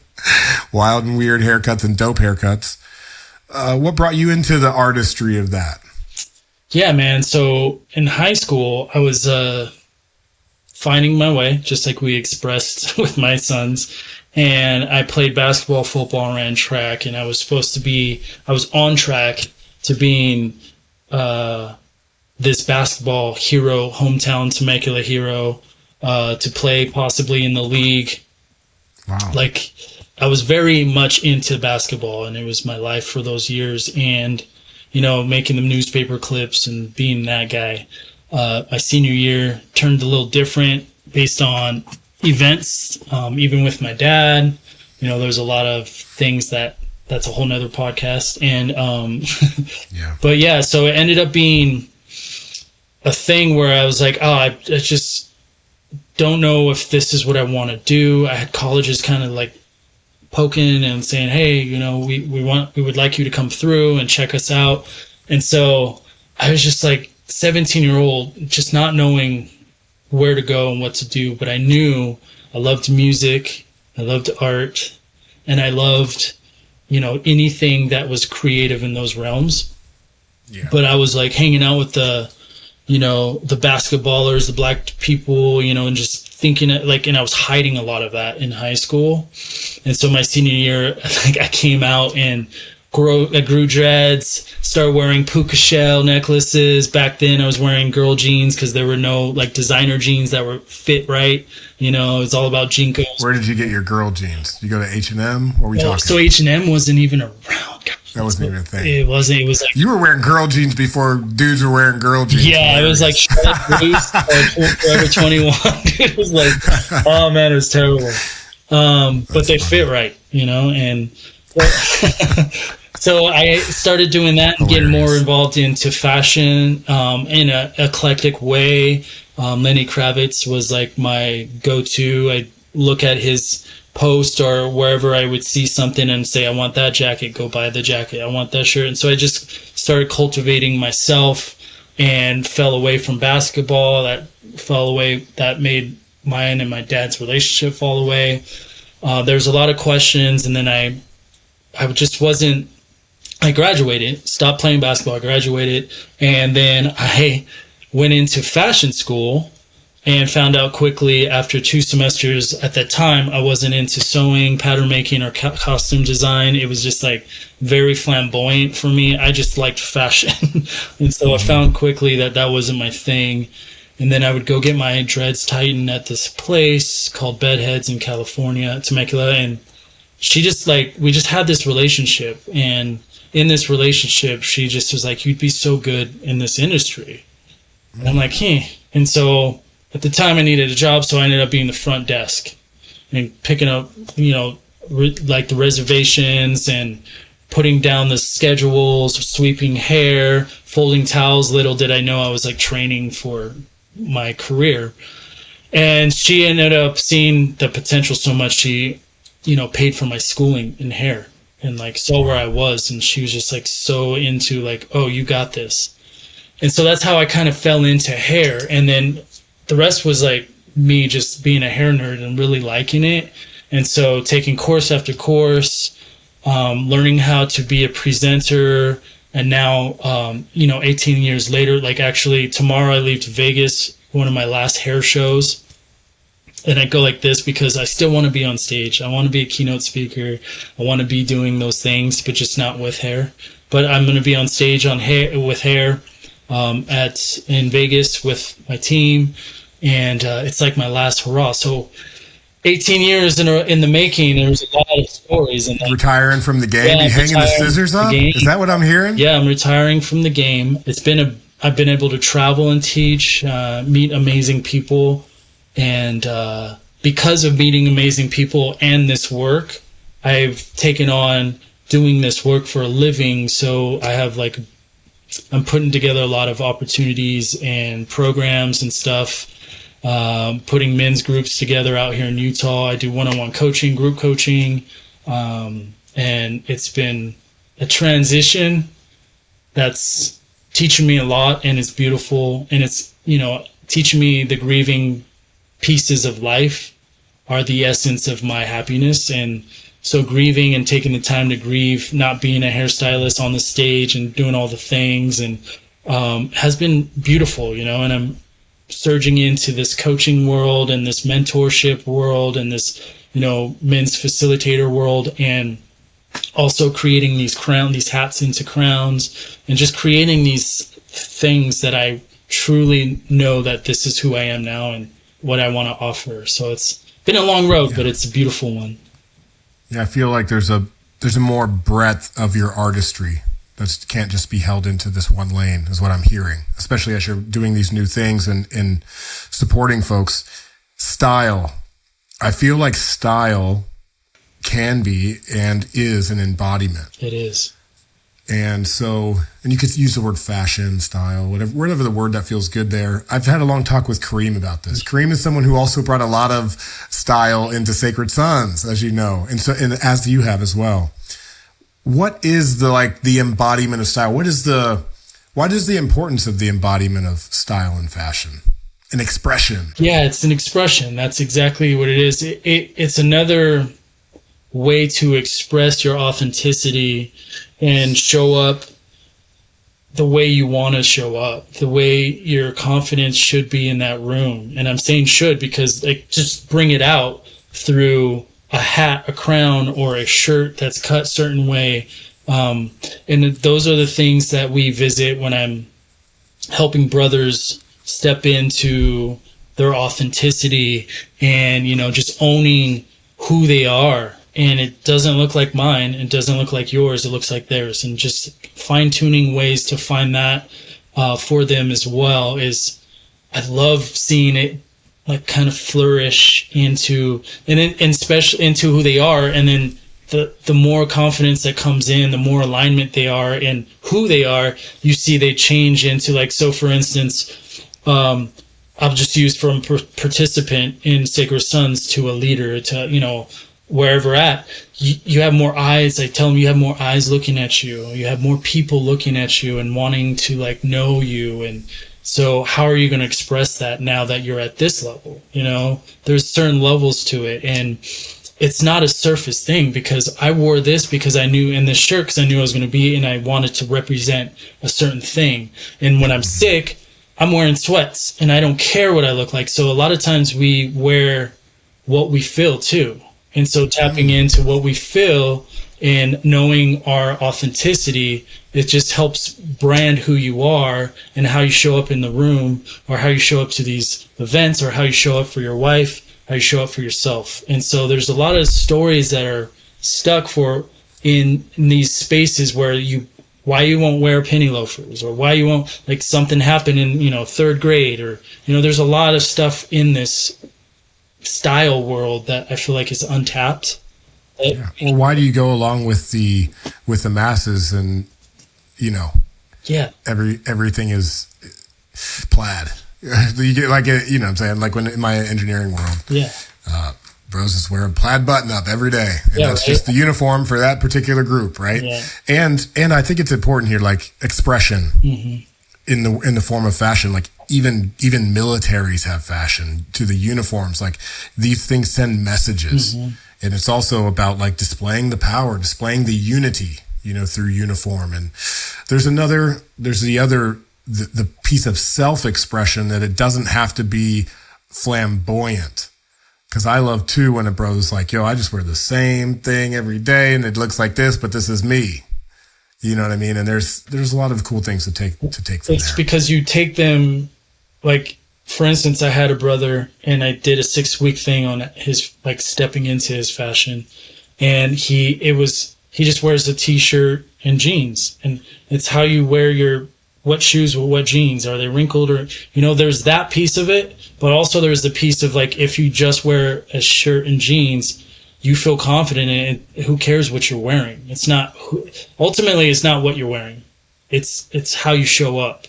Wild and weird haircuts and dope haircuts. What brought you into the artistry of that? Yeah, man. So in high school, I was finding my way, just like we expressed with my sons. and I played basketball, football, and ran track. And I was on track to being this basketball hero, hometown Temecula hero, to play possibly in the league. Wow. Like, I was very much into basketball, and it was my life for those years. And, making the newspaper clips and being that guy. My senior year turned a little different based on events, even with my dad. There's a lot of things that's a whole nother podcast. And, Yeah. But yeah, so it ended up being a thing where I was like, I just don't know if this is what I want to do. I had colleges kind of like poking and saying, hey, we would like you to come through and check us out. And so I was just like 17-year-old, just not knowing where to go and what to do. But I knew I loved music, I loved art, and I loved, anything that was creative in those realms. Yeah. But I was like hanging out with the basketballers, the black people, and just thinking and I was hiding a lot of that in high school. And so my senior year, I came out and I grew dreads, started wearing puka shell necklaces. Back then I was wearing girl jeans because there were no designer jeans that were fit right. It's all about Jinkos. Where did you get your girl jeans? Did you go to H&M? Or were we talking? So H&M wasn't even around. That wasn't even a thing. It wasn't. It was like, you were wearing girl jeans before dudes were wearing girl jeans. Yeah, it was like Forever 21. It was like, oh man, it was terrible. But they fit right, and so I started doing that and getting more involved into fashion in an eclectic way. Lenny Kravitz was like my go-to. I'd look at his post or wherever I would see something and say, I want that jacket, go buy the jacket. I want that shirt. And so I just started cultivating myself and fell away from basketball. That made mine and my dad's relationship fall away. There's a lot of questions, and then I just wasn't. I graduated, stopped playing basketball, I graduated, and then I went into fashion school and found out quickly after 2 semesters. At that time, I wasn't into sewing, pattern making, or costume design. It was just very flamboyant for me. I just liked fashion. And so I found quickly that wasn't my thing. And then I would go get my dreads tightened at this place called Bedheads in California, Temecula. And she just we just had this relationship. And in this relationship, she just was like, you'd be so good in this industry. And I'm like, And so at the time I needed a job, so I ended up being the front desk and picking up, the reservations and putting down the schedules, sweeping hair, folding towels. Little did I know I was training for my career. And she ended up seeing the potential so much, she, paid for my schooling in hair and saw where I was. And she was just so into oh, you got this. And so that's how I kind of fell into hair. And then the rest was me just being a hair nerd and really liking it. And so taking course after course, learning how to be a presenter. And now, 18 years later, actually tomorrow I leave to Vegas, one of my last hair shows. And I go like this because I still want to be on stage. I want to be a keynote speaker. I want to be doing those things, but just not with hair. But I'm going to be on stage with hair in Vegas with my team. And it's my last hurrah. So 18 years in the making, there's a lot of stories. And retiring from the game? Yeah, you hanging the scissors up? Is that what I'm hearing? Yeah, I'm retiring from the game. I've been able to travel and teach, meet amazing people. And because of meeting amazing people and this work, I've taken on doing this work for a living. So I have I'm putting together a lot of opportunities and programs and stuff, putting men's groups together out here in Utah. I do one-on-one coaching, group coaching, and it's been a transition that's teaching me a lot, and it's beautiful, and it's teaching me the grieving pieces of life are the essence of my happiness. And so grieving and taking the time to grieve, not being a hairstylist on the stage and doing all the things, and has been beautiful, and I'm surging into this coaching world and this mentorship world and this men's facilitator world, and also creating these hats into crowns, and just creating these things that I truly know that this is who I am now and what I want to offer. So it's been a long road, but it's a beautiful one. Yeah, I feel like there's a more breadth of your artistry that can't just be held into this one lane, is what I'm hearing, especially as you're doing these new things and supporting folks. Style. I feel like style can be and is an embodiment. It is. And so, and you could use the word fashion, style, whatever the word that feels good there. I've had a long talk with Kareem about this. Kareem is someone who also brought a lot of style into Sacred Sons, as you know, and as you have as well. What is the embodiment of style? What is the importance of the embodiment of style and fashion? An expression. Yeah, it's an expression. That's exactly what it is. It's another way to express your authenticity and show up the way you want to show up, the way your confidence should be in that room. And I'm saying should because just bring it out through a hat, a crown, or a shirt that's cut certain way. And those are the things that we visit when I'm helping brothers step into their authenticity and, just owning who they are. And it doesn't look like mine. It doesn't look like yours. It looks like theirs. And just fine-tuning ways to find that for them as well I love seeing it kind of flourish into, and especially into who they are. And then the more confidence that comes in, the more alignment they are and who they are, you see they change into so for instance, I'll just use from participant in Sacred Sons to a leader to, wherever at, you have more eyes. I tell them you have more eyes looking at you. You have more people looking at you and wanting to know you. And so how are you going to express that now that you're at this level? There's certain levels to it. And it's not a surface thing because I wore this because I knew in this shirt because I knew I was going to be and I wanted to represent a certain thing. And when I'm sick, I'm wearing sweats and I don't care what I look like. So a lot of times we wear what we feel too. And so tapping into what we feel and knowing our authenticity, it just helps brand who you are and how you show up in the room or how you show up to these events or how you show up for your wife, how you show up for yourself. And so there's a lot of stories that are stuck in these spaces where why you won't wear penny loafers or why you won't something happened in, third grade or, there's a lot of stuff in this style world that I feel like is untapped. Yeah. Well, why do you go along with the masses and everything is plaid? You get what I'm saying, when in my engineering world, bros is wearing plaid button up every day, and that's just the uniform for that particular group, right? Yeah. And I think it's important here, expression in the form of fashion, even militaries have fashion to the uniforms. These things send messages. And it's also about displaying the power, displaying the unity, through uniform. And there's the piece of self-expression that it doesn't have to be flamboyant. Cause I love too when a bro's yo, I just wear the same thing every day and it looks like this, but this is me. You know what I mean? And there's a lot of cool things to take from it's there. Because you take them, for instance, I had a brother and I did a 6-week thing on his, stepping into his fashion. And he just wears a t-shirt and jeans. And it's how you wear what shoes with what jeans. Are they wrinkled or, there's that piece of it. But also there's the piece of if you just wear a shirt and jeans, you feel confident in it. Who cares what you're wearing? Ultimately, it's not what you're wearing. It's how you show up.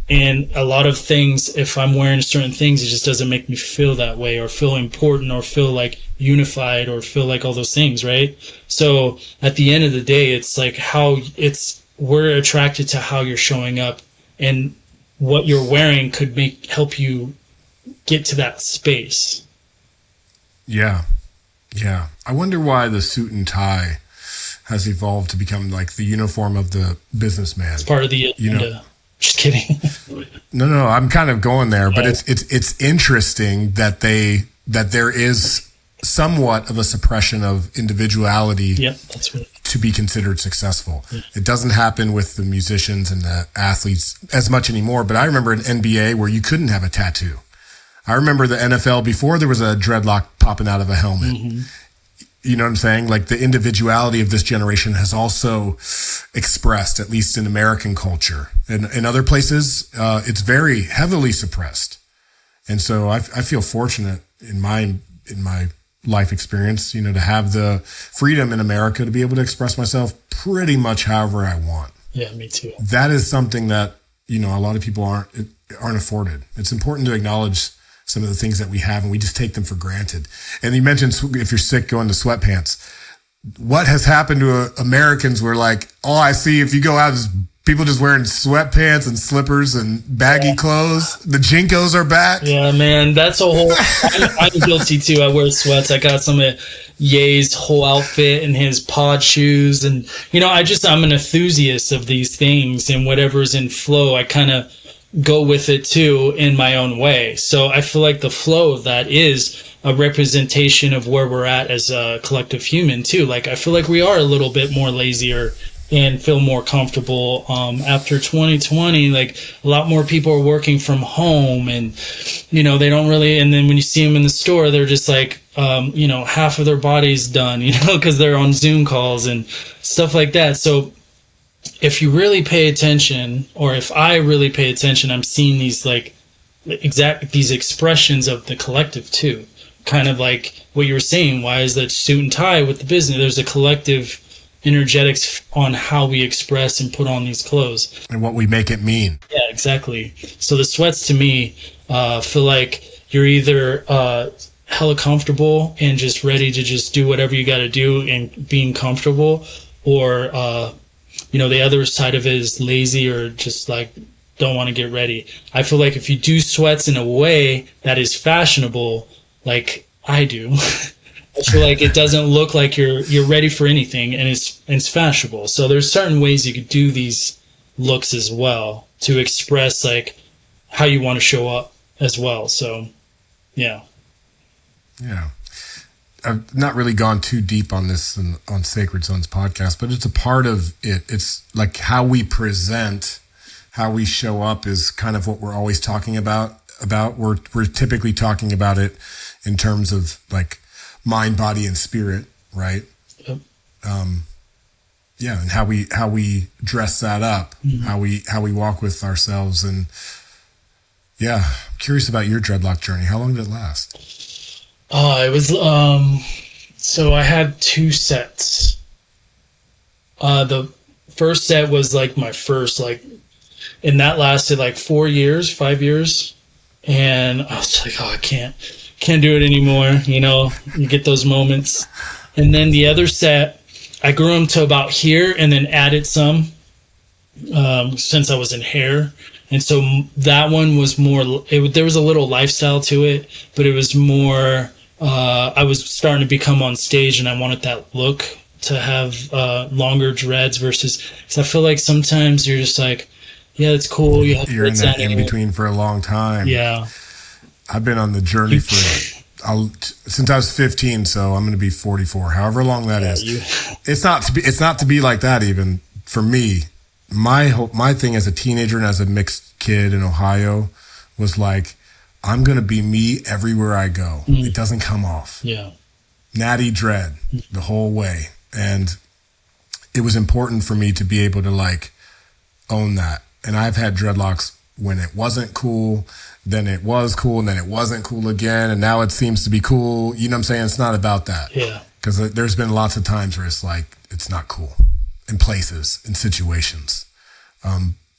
And a lot of things, if I'm wearing certain things, it just doesn't make me feel that way or feel important or feel unified or feel all those things, right? So at the end of the day, it's we're attracted to how you're showing up, and what you're wearing could help you get to that space. Yeah. Yeah. I wonder why the suit and tie has evolved to become the uniform of the businessman. It's part of the agenda. Just kidding. No, I'm kind of going there, but it's interesting that there is somewhat of a suppression of individuality. Yep, that's right. To be considered successful. It doesn't happen with the musicians and the athletes as much anymore, but I remember an NBA where you couldn't have a tattoo. I remember the NFL before there was a dreadlock popping out of a helmet. Mm-hmm. You know what I'm saying? Like the individuality of this generation has also expressed, at least in American culture. In other places, it's very heavily suppressed. And so I feel fortunate in my life experience, you know, to have the freedom in America to be able to express myself pretty much however I want. Yeah, me too. That is something that, you know, a lot of people aren't afforded. It's important to acknowledge some of the things that we have, and we just take them for granted. And you mentioned if you're sick, go into sweatpants. What has happened to Americans where like, all I see if you go out is people just wearing sweatpants and slippers and baggy clothes. The Jinkos are back. Yeah, man, that's a whole. I'm guilty too. I wear sweats. I got some of Ye's whole outfit and his pod shoes, and you know, I'm an enthusiast of these things, and whatever's in flow, I kind of go with it too in my own way. So I feel like the flow of that is a representation of where we're at as a collective human too. Like I feel like we are a little bit more lazier and feel more comfortable after 2020. Like a lot more people are working from home, and you know, they don't really, and then when you see them in the store, they're just like you know, half of their body's done, you know, because they're on Zoom calls and stuff like that. So if you really pay attention, or if I really pay attention, I'm seeing these like these expressions of the collective too. Kind of like what you were saying, why is that suit and tie with the business? There's a collective energetics on how we express and put on these clothes. And what we make it mean. Yeah, exactly. So the sweats to me feel like you're either hella comfortable and just ready to just do whatever you got to do and being comfortable, or you know, the other side of it is lazy or just like don't want to get ready. I feel like if you do sweats in a way that is fashionable, like I do, I feel like it doesn't look like you're ready for anything, and it's fashionable. So there's certain ways you could do these looks as well to express like how you want to show up as well. So yeah. I've not really gone too deep on this on Sacred Sons podcast, but it's a part of it. It's like how we present, how we show up is kind of what we're always talking about. We're typically talking about it in terms of like mind, body, and spirit, right? Yep. And how we dress that up, mm-hmm. how we walk with ourselves, and I'm curious about your dreadlock journey. How long did it last? It was so I had 2 sets. The first set was like my first, like, and that lasted like 5 years, and I was like, oh, I can't do it anymore. You know, you get those moments. And then the other set, I grew them to about here and then added some since I was in hair. And so that one was more, there was a little lifestyle to it, but it was more, I was starting to become on stage and I wanted that look to have longer dreads versus, because I feel like sometimes you're just like, yeah, it's cool. You're in that in between for a long time. Yeah. I've been on the journey since I was 15, so I'm going to be 44, however long that is. It's not to be like that even for me. My thing as a teenager and as a mixed kid in Ohio was like, I'm going to be me everywhere I go. It doesn't come off. Yeah. Natty dread the whole way. And it was important for me to be able to like own that. And I've had dreadlocks when it wasn't cool, then it was cool, and then it wasn't cool again. And now it seems to be cool. You know what I'm saying? It's not about that. Yeah. Because there's been lots of times where it's like, it's not cool in places, in situations.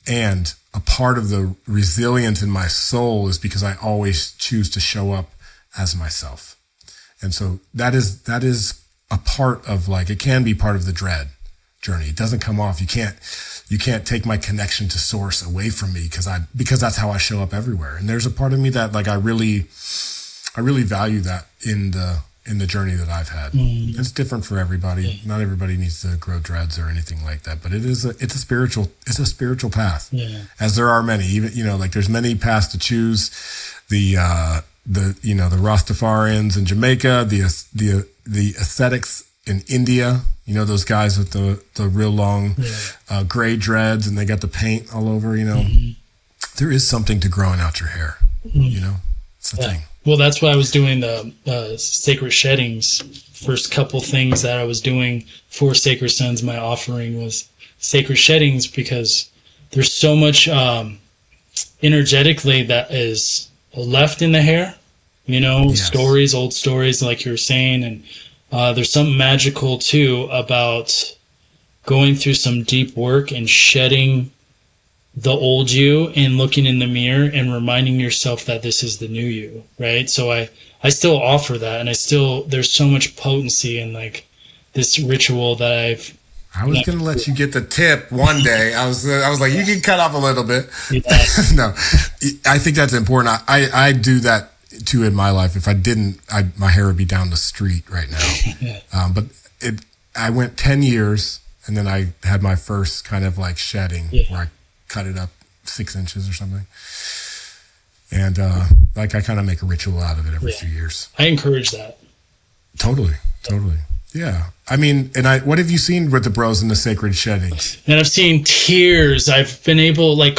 And a part of the resilience in my soul is because I always choose to show up as myself. And so that is a part of like, it can be part of the dread journey. It doesn't come off. You can't take my connection to source away from me because that's how I show up everywhere. And there's a part of me that like, I really value that in the journey that I've had. It's different for everybody. Yeah. Not everybody needs to grow dreads or anything like that, but it's a spiritual path. Yeah. As there are many, even, you know, like there's many paths to choose. The the Rastafarians in Jamaica, the ascetics in India, those guys with the real long gray dreads, and they got the paint all over, There is something to growing out your hair, it's a thing. Well, that's why I was doing the sacred sheddings. First couple things that I was doing for Sacred Sons, my offering was sacred sheddings, because there's so much energetically that is left in the hair, stories, old stories, like you were saying. And there's something magical too about going through some deep work and shedding the old you and looking in the mirror and reminding yourself that this is the new you, right? So I still offer that, and there's so much potency in like this ritual that I was going to let you get the tip one day. I was like, you can cut off a little bit. Yeah. No, I think that's important. I do that too in my life. If I didn't, my hair would be down the street right now. Yeah. But I went 10 years, and then I had my first kind of like shedding where I cut it up 6 inches or something. And I kind of make a ritual out of it every few years. I encourage that. Totally. Yeah. I mean, what have you seen with the bros in the sacred sheddings? And I've seen tears. I've been able, like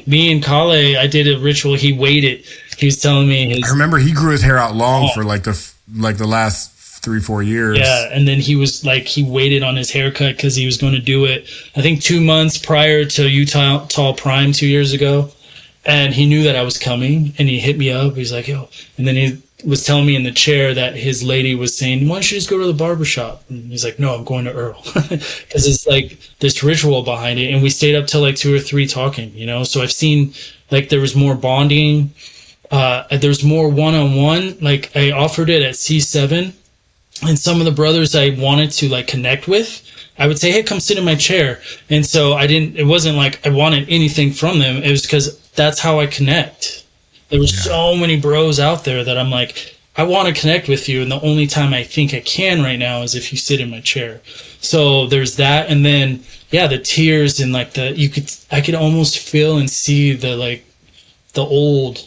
me and Kale, I did a ritual. He waited. He was telling me I remember he grew his hair out long for like the last 3-4 years. Yeah. And then he was like, he waited on his haircut because he was going to do it, I think 2 months prior to Utah Prime 2 years ago. And he knew that I was coming, and he hit me up. He's like, yo. And then he was telling me in the chair that his lady was saying, why don't you just go to the barbershop? And he's like, no, I'm going to Earl. Because it's like this ritual behind it. And we stayed up till like 2 or 3 talking, So I've seen like there was more bonding. There's more one-on-one. Like I offered it at C7. And some of the brothers I wanted to like connect with, I would say, hey, come sit in my chair. And so it wasn't like I wanted anything from them. It was because that's how I connect. There were so many bros out there that I'm like, I want to connect with you. And the only time I think I can right now is if you sit in my chair. So there's that. And then, the tears and like I could almost feel and see the old,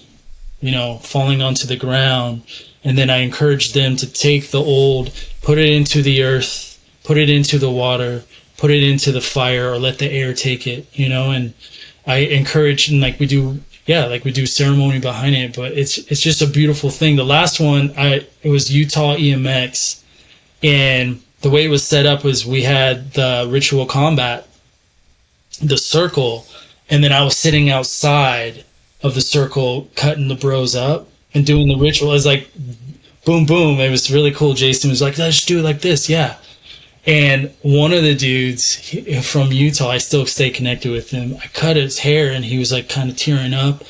falling onto the ground. And then I encouraged them to take the old, put it into the earth, put it into the water, put it into the fire, or let the air take it, and I encourage, and we do ceremony behind it, but it's just a beautiful thing. The last one, it was Utah EMX, and the way it was set up was we had the ritual combat, the circle, and then I was sitting outside of the circle cutting the bros up and doing the ritual. It was like boom, boom. It was really cool. Jason was like, let's just do it like this. Yeah. And one of the dudes from Utah, I still stay connected with him. I cut his hair and he was like kind of tearing up.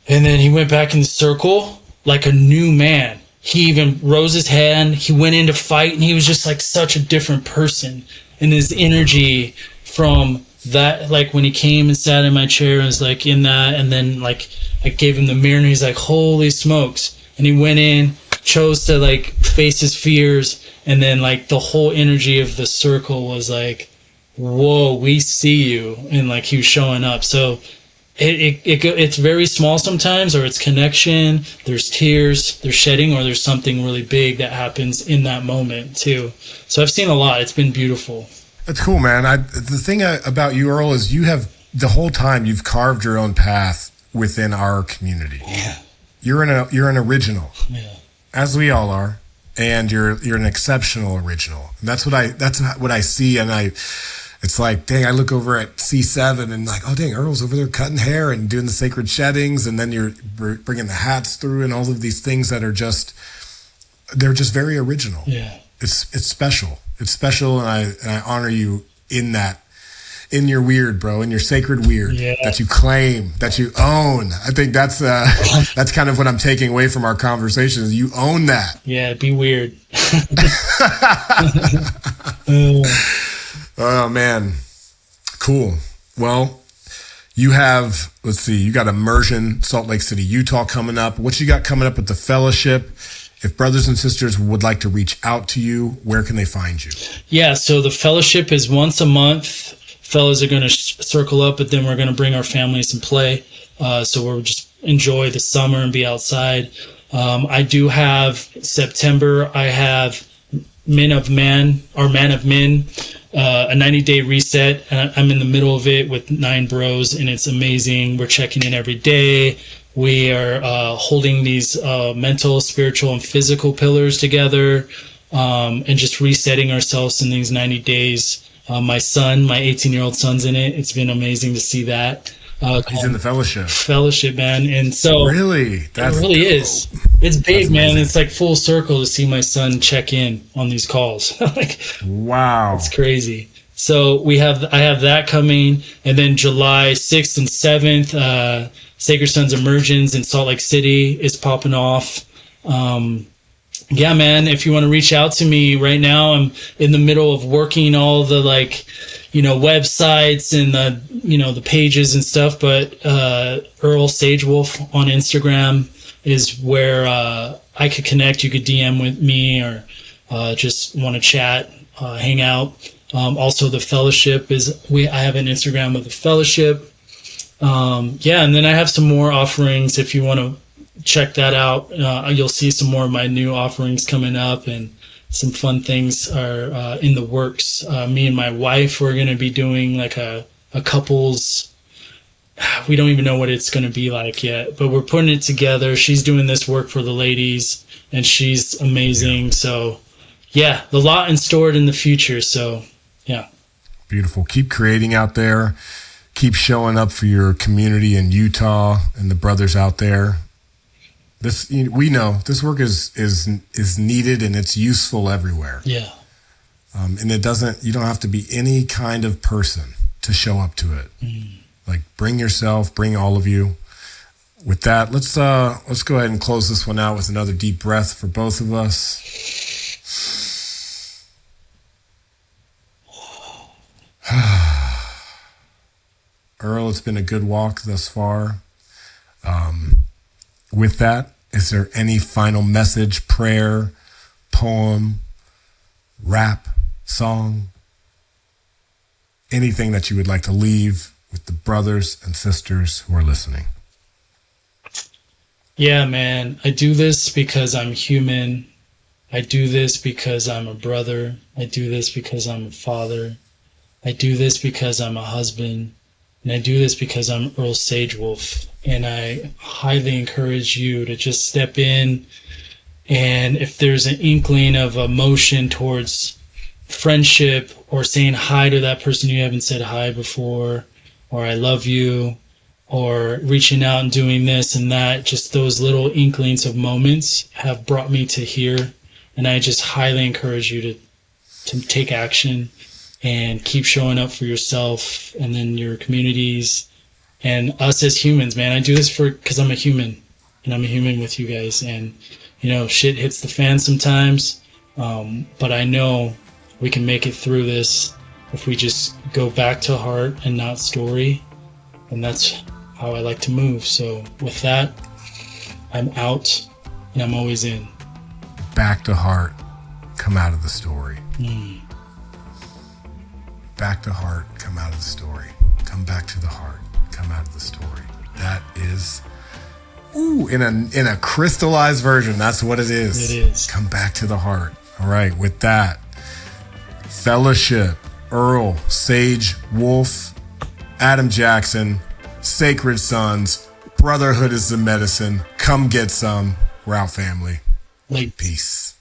And then he went back in the circle like a new man. He even rose his hand. He went in to fight, and he was just like such a different person. And his energy from that, like when he came and sat in my chair, was like in that. And then like I gave him the mirror, and he's like, holy smokes. And he went in, chose to like face his fears. And then like the whole energy of the circle was like, whoa, we see you. And like he was showing up. So it's very small sometimes, or it's connection, there's tears, there's shedding, or there's something really big that happens in that moment too. So I've seen a lot. It's been beautiful. That's cool, man. The thing about you, Earl, is you have the whole time you've carved your own path within our community. Yeah. You're an original. Yeah. As we all are. And you're an exceptional original. And that's what I see. And it's like, dang, I look over at C7 and like, oh, dang, Earl's over there cutting hair and doing the sacred sheddings. And then you're bringing the hats through and all of these things that are they're just very original. Yeah. It's special. It's special. And I honor you in that, in your weird, bro, in your sacred weird that you claim, that you own. I think that's kind of what I'm taking away from our conversation is you own that. Yeah, be weird. Oh, man. Cool. Well, you have, let's see, you got Immersion, Salt Lake City, Utah coming up. What you got coming up with the fellowship? If brothers and sisters would like to reach out to you, where can they find you? Yeah, so the fellowship is once a month. Fellas are going to circle up, but then we're going to bring our families and play. So we'll just enjoy the summer and be outside. I do have September. I have Man of Men, a 90-day reset. I'm in the middle of it with 9 bros, and it's amazing. We're checking in every day. We are holding these mental, spiritual, and physical pillars together, and just resetting ourselves in these 90 days. My 18-year-old son's in it. It's been amazing to see that. He's in the fellowship. Fellowship, man. And so really, it really is. It's big, man. It's like full circle to see my son check in on these calls. Like, wow, it's crazy. So I have that coming, and then July 6th and 7th, Sacred Sons Emergence in Salt Lake City is popping off. Yeah, man, if you want to reach out to me right now, I'm in the middle of working all the websites and the pages and stuff, but Earl Sagewolf on Instagram is where I could connect. You could DM with me or just want to chat, hang out. Also the fellowship I have an Instagram of the fellowship. Yeah, and then I have some more offerings if you want to check that out. You'll see some more of my new offerings coming up, and some fun things are in the works. Me and my wife are going to be doing like a couples. We don't even know what it's going to be like yet, but we're putting it together. She's doing this work for the ladies, and she's amazing. Yeah. So, yeah, a lot in store in the future. So, yeah. Beautiful. Keep creating out there. Keep showing up for your community in Utah and the brothers out there. We know this work is needed and it's useful everywhere. Yeah. And you don't have to be any kind of person to show up to it. Like, bring yourself, bring all of you. With that, let's go ahead and close this one out with another deep breath for both of us. Earl, it's been a good walk thus far. With that, is there any final message, prayer, poem, rap, song, anything that you would like to leave with the brothers and sisters who are listening? Yeah, man. I do this because I'm human. I do this because I'm a brother. I do this because I'm a father. I do this because I'm a husband. And I do this because I'm Earl Sagewolf. And I highly encourage you to just step in. And if there's an inkling of emotion towards friendship, or saying hi to that person you haven't said hi before, or I love you, or reaching out and doing this and that, just those little inklings of moments have brought me to here. And I just highly encourage you to take action and keep showing up for yourself and then your communities and us as humans, man. I do this because I'm a human, and I'm a human with you guys. And, shit hits the fan sometimes. But I know we can make it through this if we just go back to heart and not story. And that's how I like to move. So with that, I'm out and I'm always in. Back to heart, come out of the story. Back to heart, come out of the story. Come back to the heart, come out of the story. That is, in a crystallized version, that's what it is. It is. Come back to the heart. All right, with that, fellowship, Earl Sagewolf, Adam Jackson, Sacred Sons, Brotherhood is the medicine. Come get some. We're out, family. Like, peace.